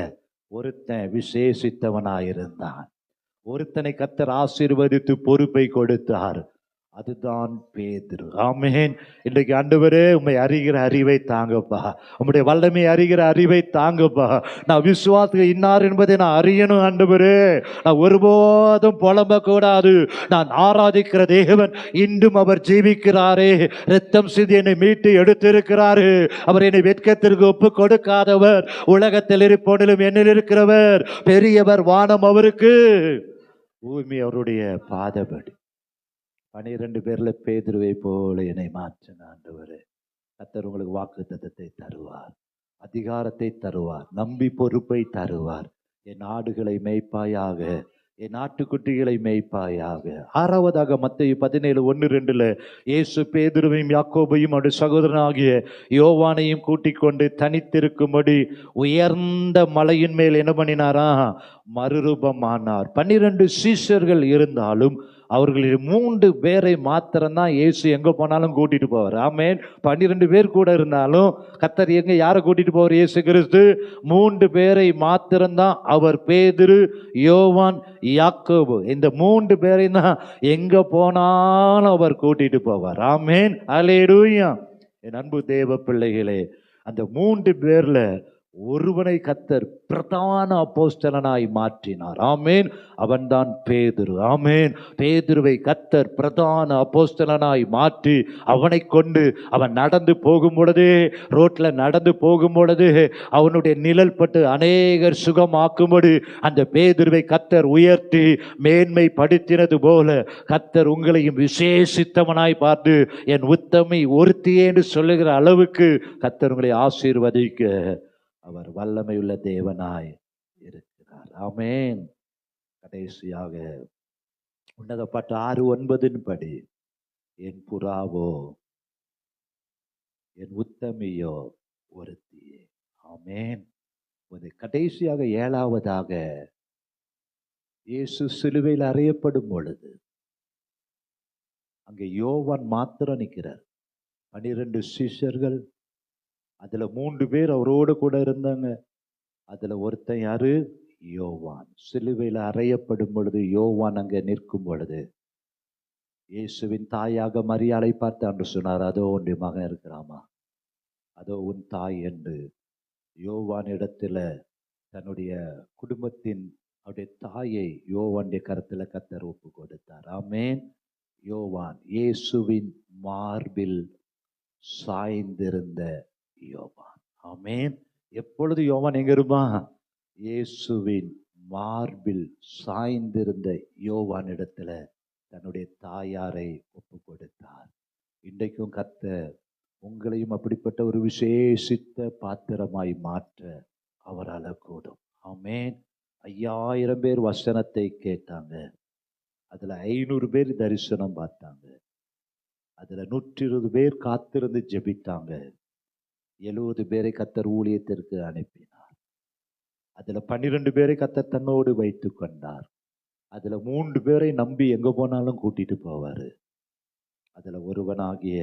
S1: ஒருத்தன் விசேஷித்தவனாயிருந்தான். ஒருத்தனை கர்த்தர் ஆசீர்வதித்து பொறுப்பை கொடுத்தார், அதுதான் பேதுரு. ஆமென். இன்றைக்கு ஆண்டவரே, உம்மை அறிகிற அறிவை தாங்கப்பா, உம்முடைய வல்லமை அறிகிற அறிவை தாங்கப்பா. நான் விசுவாசத்துக்கு இன்னார் என்பதை நான் அறியணும் ஆண்டவரே. நான் ஒருபோதும் புலம்ப கூடாது. நான் ஆராதிக்கிற தேவன் இன்றும் அவர் ஜீவிக்கிறாரே, ரத்தம் சிந்தி என்னை மீட்டு எடுத்திருக்கிறாரு. அவர் என்னை வெட்கத்திற்கு ஒப்பு கொடுக்காதவர், உலகத்தில் இருப்போனிலும் என்னில் இருக்கிறவர் பெரியவர், வானம் அவருக்கு, பூமி அவருடைய பாதபடி. 12 பேர்ல பேதுருவை போல என்னை மாற்றின ஆண்டவரே. கர்த்தர் உங்களுக்கு வாக்குத்தத்தத்தை தருவார், அதிகாரத்தை தருவார், நம்பி பொறுப்பை தருவார். என் ஆடுகளை மேய்ப்பாயாக, என் ஆட்டுக்குட்டிகளை மேய்ப்பாயாக. 6வதாக மத்தேயு 17:1-2 இயேசு பேதுருவையும் யாக்கோபையும் அவருடைய சகோதரனாகிய யோவானையும் கூட்டிக் கொண்டு தனித்திருக்கும்படி உயர்ந்த மலையின் மேல் என்ன பண்ணினாரா? மறுரூபமானார். 12 சீஷர்கள் இருந்தாலும் அவர்களில் 3 பேரை மாத்திரம்தான் இயேசு எங்க போனாலும் கூட்டிட்டு போவார். ஆமென். 12 பேர் கூட இருந்தாலும் கர்த்தர் எங்க யாரை கூட்டிட்டு போவார்? இயேசு கிறிஸ்து 3 பேரை மாத்திரம்தான் அவர், பேதுரு, யோவான், யாக்கோபு, இந்த 3 பேரை தான் எங்க போனாலும் அவர் கூட்டிட்டு போவார். ஆமென், அல்லேலூயா. என் அன்பு தேவ பிள்ளைகளே, அந்த 3 பேர்ல ஒருவனை கர்த்தர் பிரதான அப்போஸ்தலனாய் மாற்றினார். ஆமென். அவன்தான் பேதுரு. ஆமென். பேதுருவை கர்த்தர் பிரதான அப்போஸ்தலனாய் மாற்றி அவனை கொண்டு அவன் நடந்து போகும் பொழுது, ரோட்ல நடந்து போகும் பொழுது அவனுடைய நிழல் பட்டு அநேகர் சுகமாக்கும்படி அந்த பேதுருவை கர்த்தர் உயர்த்தி மேன்மை படுத்தினது போல கர்த்தர் உங்களையும் விசேஷித்தவனாய் பார்த்து என் உத்தமி ஒருத்தியே என்று சொல்லுகிற அளவுக்கு கர்த்தர் உங்களை ஆசீர்வதிக்க அவர் வல்லமையுள்ள தேவனாய் இருக்கிறார். ஆமென். கடைசியாக உன்னதப்பட்ட 6:9 படி, என் புறாவோ என் உத்தமியோ ஒருத்தியே. ஆமென். கடைசியாக 7வதாக இயேசு சிலுவையில் அறையப்படும் பொழுது அங்கே யோவான் மாத்திரம் நிற்கிறார். 12 சீஷர்கள், அதுல 3 பேர் அவரோடு கூட இருந்தாங்க. அதுல ஒருத்தன் யாரு? யோவான். சிலுவையில் அறையப்படும் பொழுது யோவான் அங்க நிற்கும் பொழுது இயேசுவின் தாயாக மரியாளை பார்த்து அன்று சொன்னார், அதோ உன்னுடைய மகன் இருக்கிறாமா, அதோ உன் தாய் என்று யோவான் இடத்துல தன்னுடைய குடும்பத்தின் அவருடைய தாயை யோவானுடைய கருத்துல கர்த்தர் ஒப்பு கொடுத்தார். ஆமென். யோவான் இயேசுவின் மார்பில் சாய்ந்திருந்த யோவான். ஆமென். எப்பொழுது யோவான் எங்க இருப்பான்? இயேசுவின் மார்பில் சாய்ந்திருந்த யோவானிடத்துல தன்னுடைய தாயாரை ஒப்பு கொடுத்தார். இன்றைக்கும் கர்த்தர் உங்களையும் அப்படிப்பட்ட ஒரு விசேஷித்த பாத்திரமாய் மாற்ற அவரால் கூடும். ஆமென். 5000 பேர் வசனத்தை கேட்டாங்க. அதுல 500 பேர் தரிசனம் பார்த்தாங்க. அதுல 120 பேர் காத்திருந்து ஜெபித்தாங்க. 70 பேரை கர்த்தர் ஊழியத்திற்கு அனுப்பினார். அதுல 12 பேரை கர்த்தர் தன்னோடு வைத்துக் கொண்டார். அதுல 3 பேரை நம்பி எங்க போனாலும் கூட்டிட்டு போவாரு. அதுல ஒருவனாகிய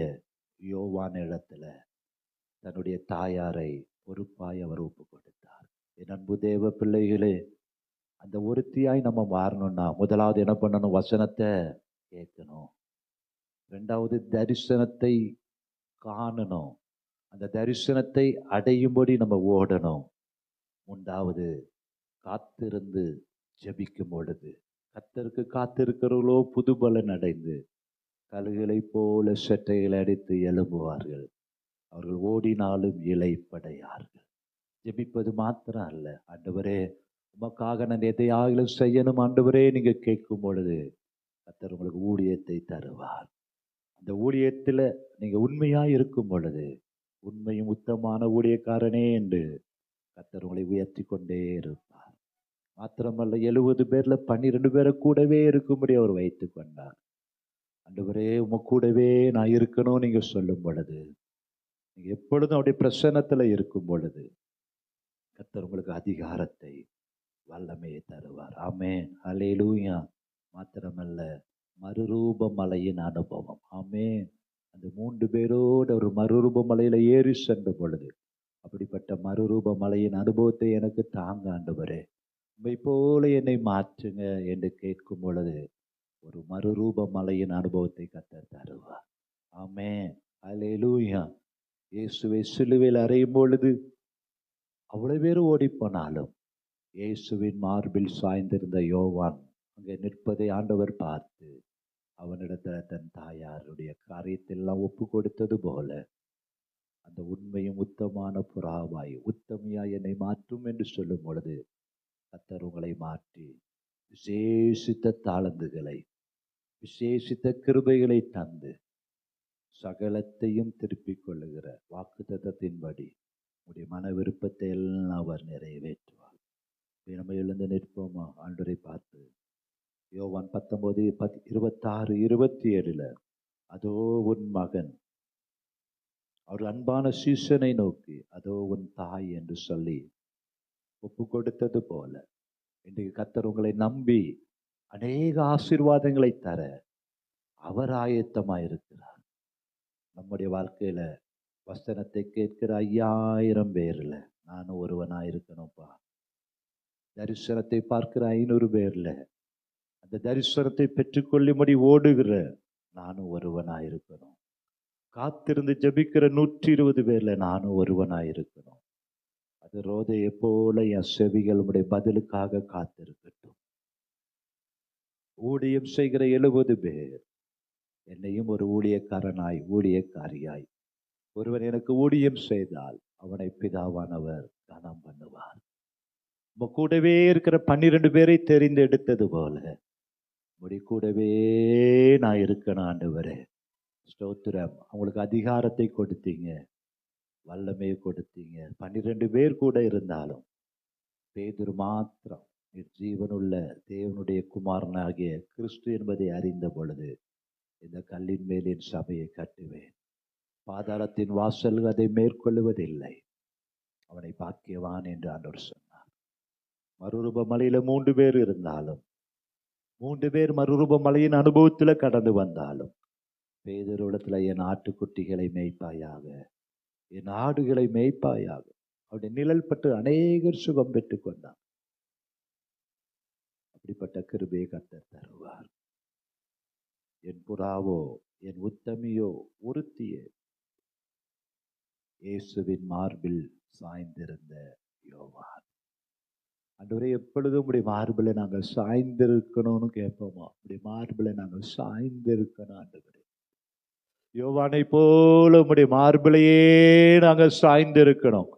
S1: யோவான் இடத்துல தன்னுடைய தாயாரை பொறுப்பாய் அவர் ஒப்பு கொடுத்தார். என் அன்பு தேவ பிள்ளைகளே, அந்த ஒருத்தியாய் நம்ம மாறணும்னா முதலாவது என்ன பண்ணணும்? வசனத்தை கேட்கணும். 2வது தரிசனத்தை காணணும். அந்த தரிசனத்தை அடையும்படி நம்ம ஓடணும். 3வது காத்திருந்து ஜெபிக்கும் பொழுது கர்த்தருக்கு காத்திருக்கிறவர்களோ புதுபலன் அடைந்து கழுகுகளைப் போல செட்டைகளை அடித்து எழும்புவார்கள். அவர்கள் ஓடினாலும் இளைப்படையார்கள். ஜெபிப்பது மாத்திரம் அல்ல. ஆண்டவரே, உமக்காக நான் எதையாகிலும் செய்யணும் ஆண்டவரே, நீங்க கேட்கும் பொழுது கர்த்தர் உங்களுக்கு ஊழியத்தை தருவார். அந்த ஊழியத்தில் நீங்க உண்மையா இருக்கும் பொழுது உண்மையும் உத்தமான ஊழியக்காரனே என்று கர்த்தர் உங்களை உயர்த்தி கொண்டே இருப்பார். மாத்திரமல்ல, 70 பேர்ல 12 பேரை கூடவே இருக்கும்படி அவர் வைத்து கொண்டார். ஆண்டவரே, உம கூடவே நான் இருக்கணும் நீங்க சொல்லும் பொழுது, நீங்க எப்பொழுதும் அவருடைய பிரசன்னத்துல இருக்கும் பொழுது கர்த்தர் உங்களுக்கு அதிகாரத்தை வல்லமையை தருவார். ஆமென். ஹல்லேலூயா. மாத்திரமல்ல, மறுரூப மலையின் அனுபவம். ஆமென். அந்த 3 பேரோடு ஒரு மறுரூப மலையில ஏறி சென்ற பொழுது, அப்படிப்பட்ட மறுரூப மலையின் அனுபவத்தை எனக்கு தாங்க ஆண்டவரே, உம்மை போல என்னை மாற்றுங்க என்று கேட்கும் பொழுது ஒரு மறுரூப மலையின் அனுபவத்தை கர்த்தர் தருவார். ஆமென். ஹல்லேலூயா. இயேசுவை சிலுவையில் அறையும் பொழுது அவ்வளவு பேர் ஓடி போனாலும் இயேசுவின் மார்பில் சாய்ந்திருந்த யோவான் அங்கே நிற்பதை ஆண்டவர் பார்த்து அவனிடத்துல தன் தாயாருடைய காரியத்தெல்லாம் ஒப்பு கொடுத்தது போல அந்த உண்மையும் உத்தமான புறாவாய் உத்தமையாய் என்னை மாற்றும் என்று சொல்லும் பொழுது கர்த்தர் உங்களை மாற்றி விசேஷித்த தாளந்துகளை விசேஷித்த கிருபைகளை தந்து சகலத்தையும் திருப்பிக் கொள்ளுகிற வாக்குத்தத்தத்தின்படி உடைய மன விருப்பத்தை எல்லாம் அவர் நிறைவேற்றுவார். நம்ம எழுந்து நிற்போமா? ஆண்டவரை பார்த்து யோவான் 19:26-27 அதோ உன் மகன், அவர் அன்பான சீசனை நோக்கி அதோ உன் தாய் என்று சொல்லி ஒப்பு கொடுத்தது போல இன்றைக்கு கர்த்தர் உங்களை நம்பி அநேக ஆசீர்வாதங்களை தர அவர் ஆயத்தமாயிருக்கிறார். நம்முடைய வாழ்க்கையில வசனத்தை கேட்கிற 5000 பேர்ல நானும் ஒருவனாயிருக்கணும்ப்பா. தரிசனத்தை பார்க்கிற 500 பேர்ல அந்த தரிசனத்தை பெற்றுக்கொள்ளும்படி ஓடுகிற நானும் ஒருவனாயிருக்கணும். காத்திருந்து ஜெபிக்கிற 120 பேர்ல நானும் ஒருவனாயிருக்கணும். அது ரோதையை போல என் செவிகள் உடைய பதிலுக்காக காத்திருக்கட்டும். ஊழியம் செய்கிற 70 பேர் என்னையும் ஒரு ஊழியக்காரனாய் ஊழியக்காரியாய் ஒருவன் எனக்கு ஊழியம் செய்தால் அவனை பிதாவானவர் கனம் பண்ணுவார். உங்க கூடவே இருக்கிற 12 பேரை தெரிந்தெடுத்தது போல முடி கூடவே நான் இருக்கணும் ஆண்டவரே. ஸ்தோத்திரம். அவங்களுக்கு அதிகாரத்தை கொடுத்தீங்க, வல்லமையை கொடுத்தீங்க. 12 பேர் கூட இருந்தாலும் பேதுரு மாத்திரம் நீர் ஜீவனுள்ள தேவனுடைய குமாரனாகிய கிறிஸ்து என்பதை அறிந்த பொழுது இந்த கல்லின் மேல் என் சபையை கட்டுவேன், பாதாளத்தின் வாசல்கள் அதை மேற்கொள்ளுவதில்லை, அவனை பாக்கியவான் என்று ஆண்டவர் சொன்னார். மறுரூப மலையில 3 பேர் இருந்தாலும் 3 பேர் மறுரூப மலையின் அனுபவத்துல கடந்து வந்தாலும் பேதுருவிடத்துல என் ஆட்டுக்குட்டிகளை மேய்ப்பாயாக, என் ஆடுகளை மேய்ப்பாயாக, அவருடைய நிழல் பட்டு அநேகர் சுகம் பெற்றுக் கொண்டார். அப்படிப்பட்ட கிருபையை கர்த்தர் தருவார். என் புறாவோ என் உத்தமியோ ஒருத்தியே இயேசுவின் மார்பில் சாய்ந்திருந்த யோவான். ஆண்டவரே, எப்பொழுதும் உடைய மார்பில் நாங்கள் சாய்ந்திருக்கணும்னு கேட்போமா? உடைய மார்பில் நாங்கள் சாய்ந்திருக்கணும் ஆண்டவரே. யோவானை போல உடைய மார்பிலையே நாங்கள் சாய்ந்திருக்கணும்.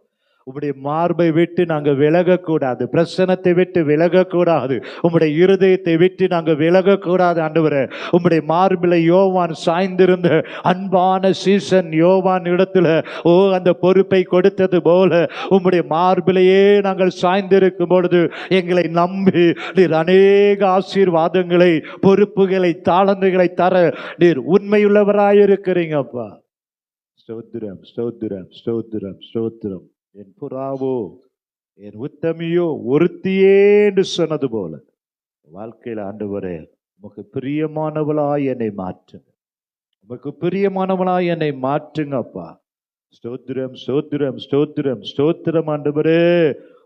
S1: உம்முடைய மார்பை விட்டு நாங்க விலகக்கூடாது, பிரசனத்தை விட்டு விலகக்கூடாது, உம்முடைய இருதயத்தை விட்டு நாங்க விலகக்கூடாது ஆண்டவரே. உம்முடைய மார்பில யோவான் சாய்ந்திருந்த அன்பான சீசன் யோவான் இடத்துல அந்த பொறுப்பை கொடுத்தது போல உம்முடைய மார்பிலேயே நாங்கள் சாய்ந்திருக்கும் பொழுது எங்களை நம்பி நீர் அநேக ஆசீர்வாதங்களை, பொறுப்புகளை, தாளந்துகளை தர நீர் உண்மையுள்ளவராயிருக்கிறீங்கப்பா. ஸ்தோத்திரம், ஸ்தோத்திரம், ஸ்தோத்திரம், ஸ்தோத்திரம். என் புறாவோ என் உத்தமியோ ஒருத்தியே என்று சொன்னது போல வாழ்க்கையில் ஆண்டவரே உமக்கு பிரியமானவளாய் என்னை மாற்றுங்க, உமக்கு பிரியமானவளாய் என்னை மாற்றுங்கப்பா. ஸ்தோத்திரம், ஸ்தோத்திரம், ஸ்தோத்திரம், ஸ்தோத்திரம் ஆண்டவரே.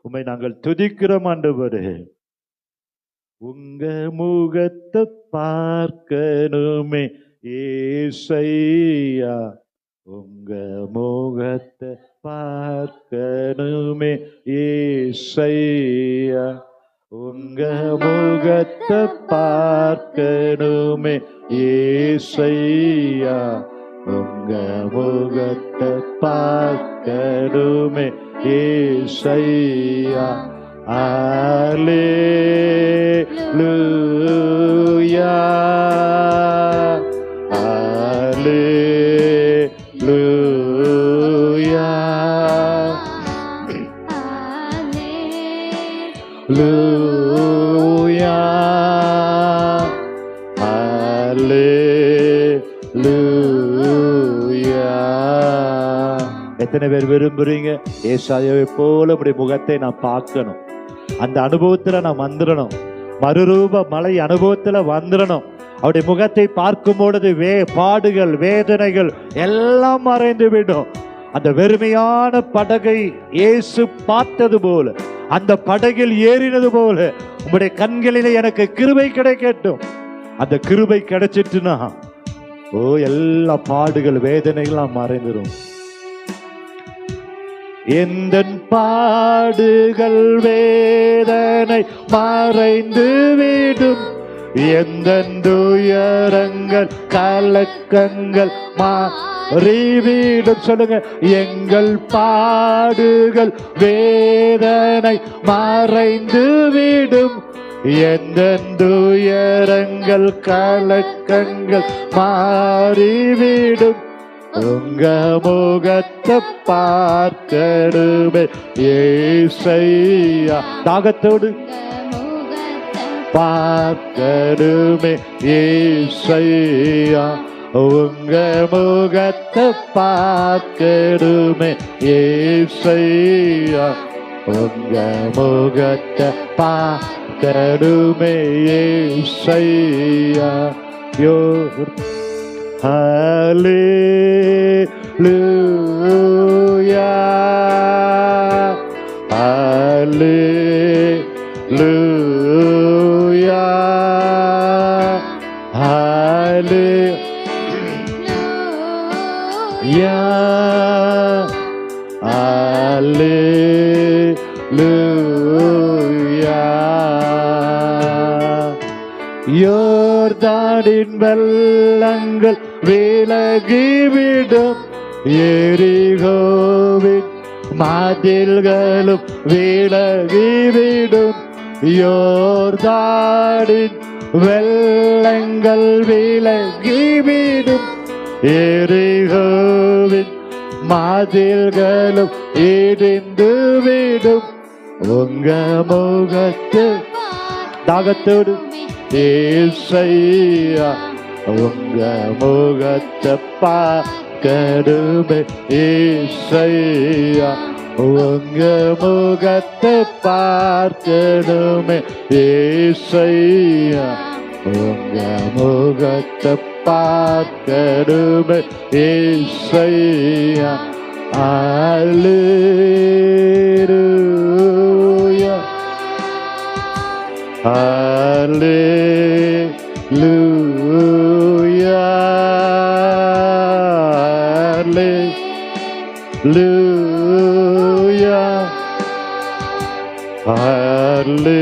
S1: உம்மை நாங்கள் துதிக்கிறோம் ஆண்டவரே. உங்க முகத்தை பார்க்கணுமே ஏசையா, உங்க முகத்தை பார்க்கணுமே ஏசையா, உங்க முகத்தை பார்க்கணுமே ஏசையா, உங்க முகத்தை பார்க்கணுமே ஏசையா. அல்லேலூயா, அல்லேலூயா, அல்லேலூயா, அல்லேலூயா. எத்தனை பேர் விரும்புறீங்க ஏசாயாவை போல உடைய முகத்தை நான் பார்க்கணும், அந்த அனுபவத்துல நான் வந்துடணும், மறுரூப மலை அனுபவத்துல வந்துடணும். அவருடைய முகத்தை பார்க்கும் பொழுது பாடுகள், வேதனைகள் எல்லாம் மறைந்து விடும். அந்த வெறுமையான படகை இயேசு பார்த்தது போல, அந்த படகில் ஏறினது போல உங்களுடைய கண்களிலே எனக்கு கிருபை கிடைக்கட்டும். அந்த கிருபை கிடைச்சிட்டுனா எல்லா பாடுகள், வேதனைகள்லாம் மறைந்துடும். எந்த பாடுகள், வேதனை மறைந்து விடும், எந்த துயரங்கள், கலக்கங்கள் மாறிவிடும். சொல்லுங்க, எங்கள் பாடுகள், வேதனை மறைந்து விடும், எந்த துயரங்கள், கலக்கங்கள் மாறிவிடும். உங்க முகத்தை பார்க்கணுமே ஏசையா, தாகத்தோடு பார்க்கணுமே ஏசையா, உங்க முகத்தை பார்க்கணுமே ஏசையா, உங்க முகத்தை பார்க்கணுமே ஏசையா. Hallelujah, hallelujah, hallelujah, hallelujah. யோர்தானின் வெள்ளங்கள் விலகிவிடும், எரிகோவின் மதில்களும் விலகிவிடும். யோர்தானின் வெள்ளங்கள் விலகிவிடும், எரிகோவின் மதில்களும் இடிந்துவிடும். உங்க முகத்து தாகத்தோடு ஏசையா, உங்க முகத்தை பார்க்கணுமே ஏசையா, உங்க முகத்தை பார்க்கணுமே ஏசையா, உங்க முகத்தை பார்க்கணுமே ஏசையா. அல்லேலூயா, Hallelujah, Hallelujah, Hallelujah.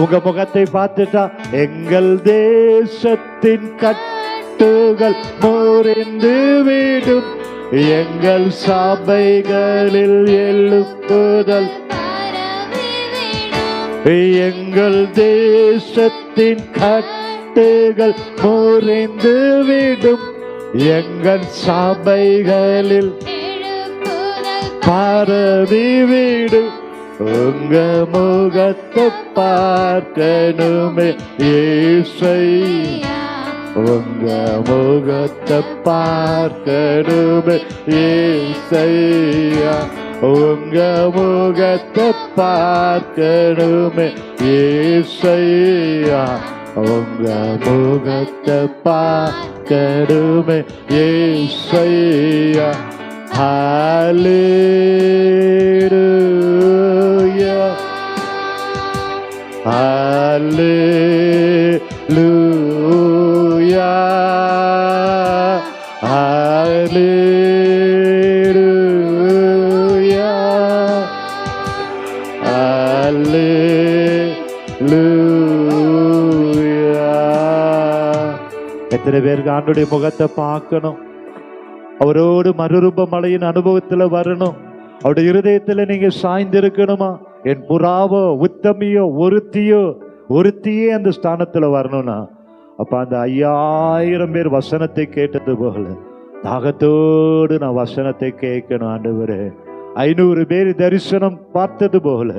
S1: உங்க முகத்தை பார்த்துட்டா எங்கள் தேசத்தின் கட்டுகள் முறிந்து விடும், எங்கள் சபைகளில் எழுப்புதல், எங்கள் தேசத்தின் கட்டுகள் முறிந்து விடும். எங்கள் சபைகளில் பரவிவிடும். உங்க முகத்தை பார்க்கணுமே ஏசையா, உங்க முகத்தை பார்க்கணுமே ஏசையா, உங்க முகத்தை பார்க்கணுமே ஏசையா, உங்க முகத்தை பார்க்கணுமே ஏசையா. Hallelujah, Hallelujah, Hallelujah, Hallelujah. எத்தனை பேருக்கு ஆண்டவருடைய முகத்தை பார்க்கணும், அவரோடு மறுரூப மலையின் அனுபவத்துல வரணும், அவருடைய இருதயத்துல நீங்க சாய்ந்திருக்கணுமா? என் புறாவோ உத்தமியோ ஒருத்தியே அந்த ஸ்தானத்துல வரணும்னா, அப்ப அந்த 5000 பேர் வசனத்தை கேட்டது போல தாகத்தோடு நான் வசனத்தை கேட்கணும் ஆண்டவரே. 500 பேர் தரிசனம் பார்த்தது போல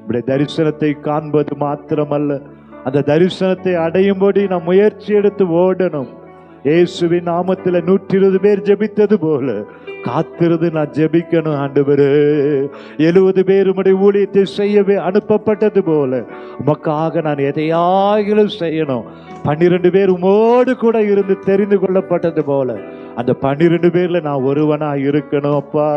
S1: இப்படி தரிசனத்தை காண்பது மாத்திரமல்ல, அந்த தரிசனத்தை அடையும்படி நான் முயற்சி எடுத்து ஓடணும். இயேசுவின் நாமத்துல 120 பேர் ஜெபித்தது போல காத்திருந்து நான் ஜெபிக்கணும் ஆண்டவரே. 70 பேர் உம்முடைய ஊழியத்தை செய்யவே அனுப்பப்பட்டது போல உமக்காக நான் எதையாகிலும் செய்யணும். 12 பேர் உமோடு கூட இருந்து தெரிந்து கொள்ளப்பட்டது போல அந்த 12 பேர்ல நான் ஒருவனா இருக்கணும் அப்பா.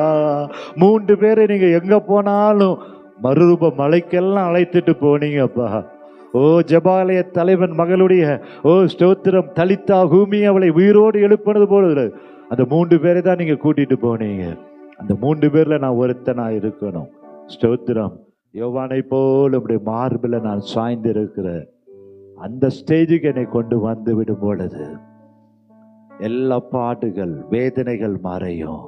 S1: 3 பேரை நீங்க எங்க போனாலும் மறுரூப மலைக்கெல்லாம் அழைத்துட்டு போனீங்கப்பா. ஓ ஜெபாலய தலைவன் மகளுடைய ஸ்தோத்திரம் தலித்தா பூமி அவளை உயிரோடு எழுப்பினது போல அந்த 3 பேரை தான் நீங்க கூட்டிட்டு போனீங்க. அந்த 3 பேர்ல நான் ஒருத்தனா இருக்கணும். ஸ்தோத்திரம். யோவானை போல் உடைய மார்பில் நான் சாய்ந்து இருக்கிறேன். அந்த ஸ்டேஜுக்கு என்னை கொண்டு வந்து விடும் பொழுது எல்லா பாடுகள் வேதனைகள் மறையும்.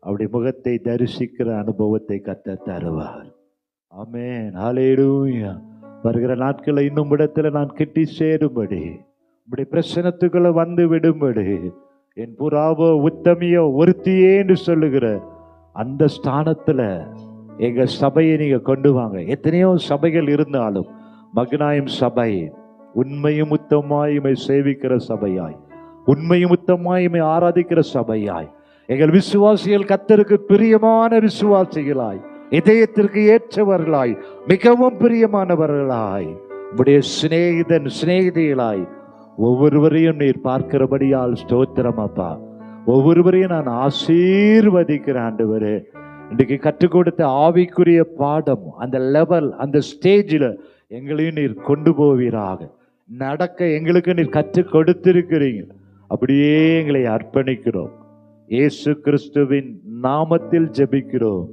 S1: அப்படி முகத்தை தரிசிக்கிற அனுபவத்தை கர்த்தர் தருவார். ஆமென். ஹல்லேலூயா. வருகிற நாட்களை இன்னும் இடத்துல நான் கிட்டி சேரும்படி இப்படி பிரச்சனத்துக்குள்ள வந்து விடும்படி என் புறாவோ உத்தமியோ ஒருத்தியே என்று சொல்லுகிற அந்த ஸ்தானத்துல எங்க சபையை நீங்க கொண்டு வாங்க. எத்தனையோ சபைகள் இருந்தாலும் மகனாயும் சபை உண்மையும் உத்தமாயுமை சேவிக்கிற சபையாய், உண்மையும் உத்தமாயுமை ஆராதிக்கிற சபையாய், எங்கள் விசுவாசிகள் கர்த்தருக்கு பிரியமான விசுவாசிகளாய், இதயத்திற்கு ஏற்றவர்களாய், மிகவும் பிரியமானவர்களாய், உடைய சிநேகிதிகளாய் ஒவ்வொருவரையும் நீர் பார்க்கிறபடியால் ஸ்தோத்திரம் அப்பா. ஒவ்வொருவரையும் நான் ஆசீர்வதிக்கிறேன் ஆண்டவரே. இன்றைக்கு கற்றுக் கொடுத்த ஆவிக்குரிய பாடம் அந்த லெவல் அந்த ஸ்டேஜில் எங்களையும் நீர் கொண்டு போவீராக. நடக்க எங்களுக்கு நீர் கற்றுக் கொடுத்திருக்கிறீங்க. அப்படியே எங்களை அர்ப்பணிக்கிறோம். இயேசு கிறிஸ்துவின் நாமத்தில் ஜெபிக்கிறோம்.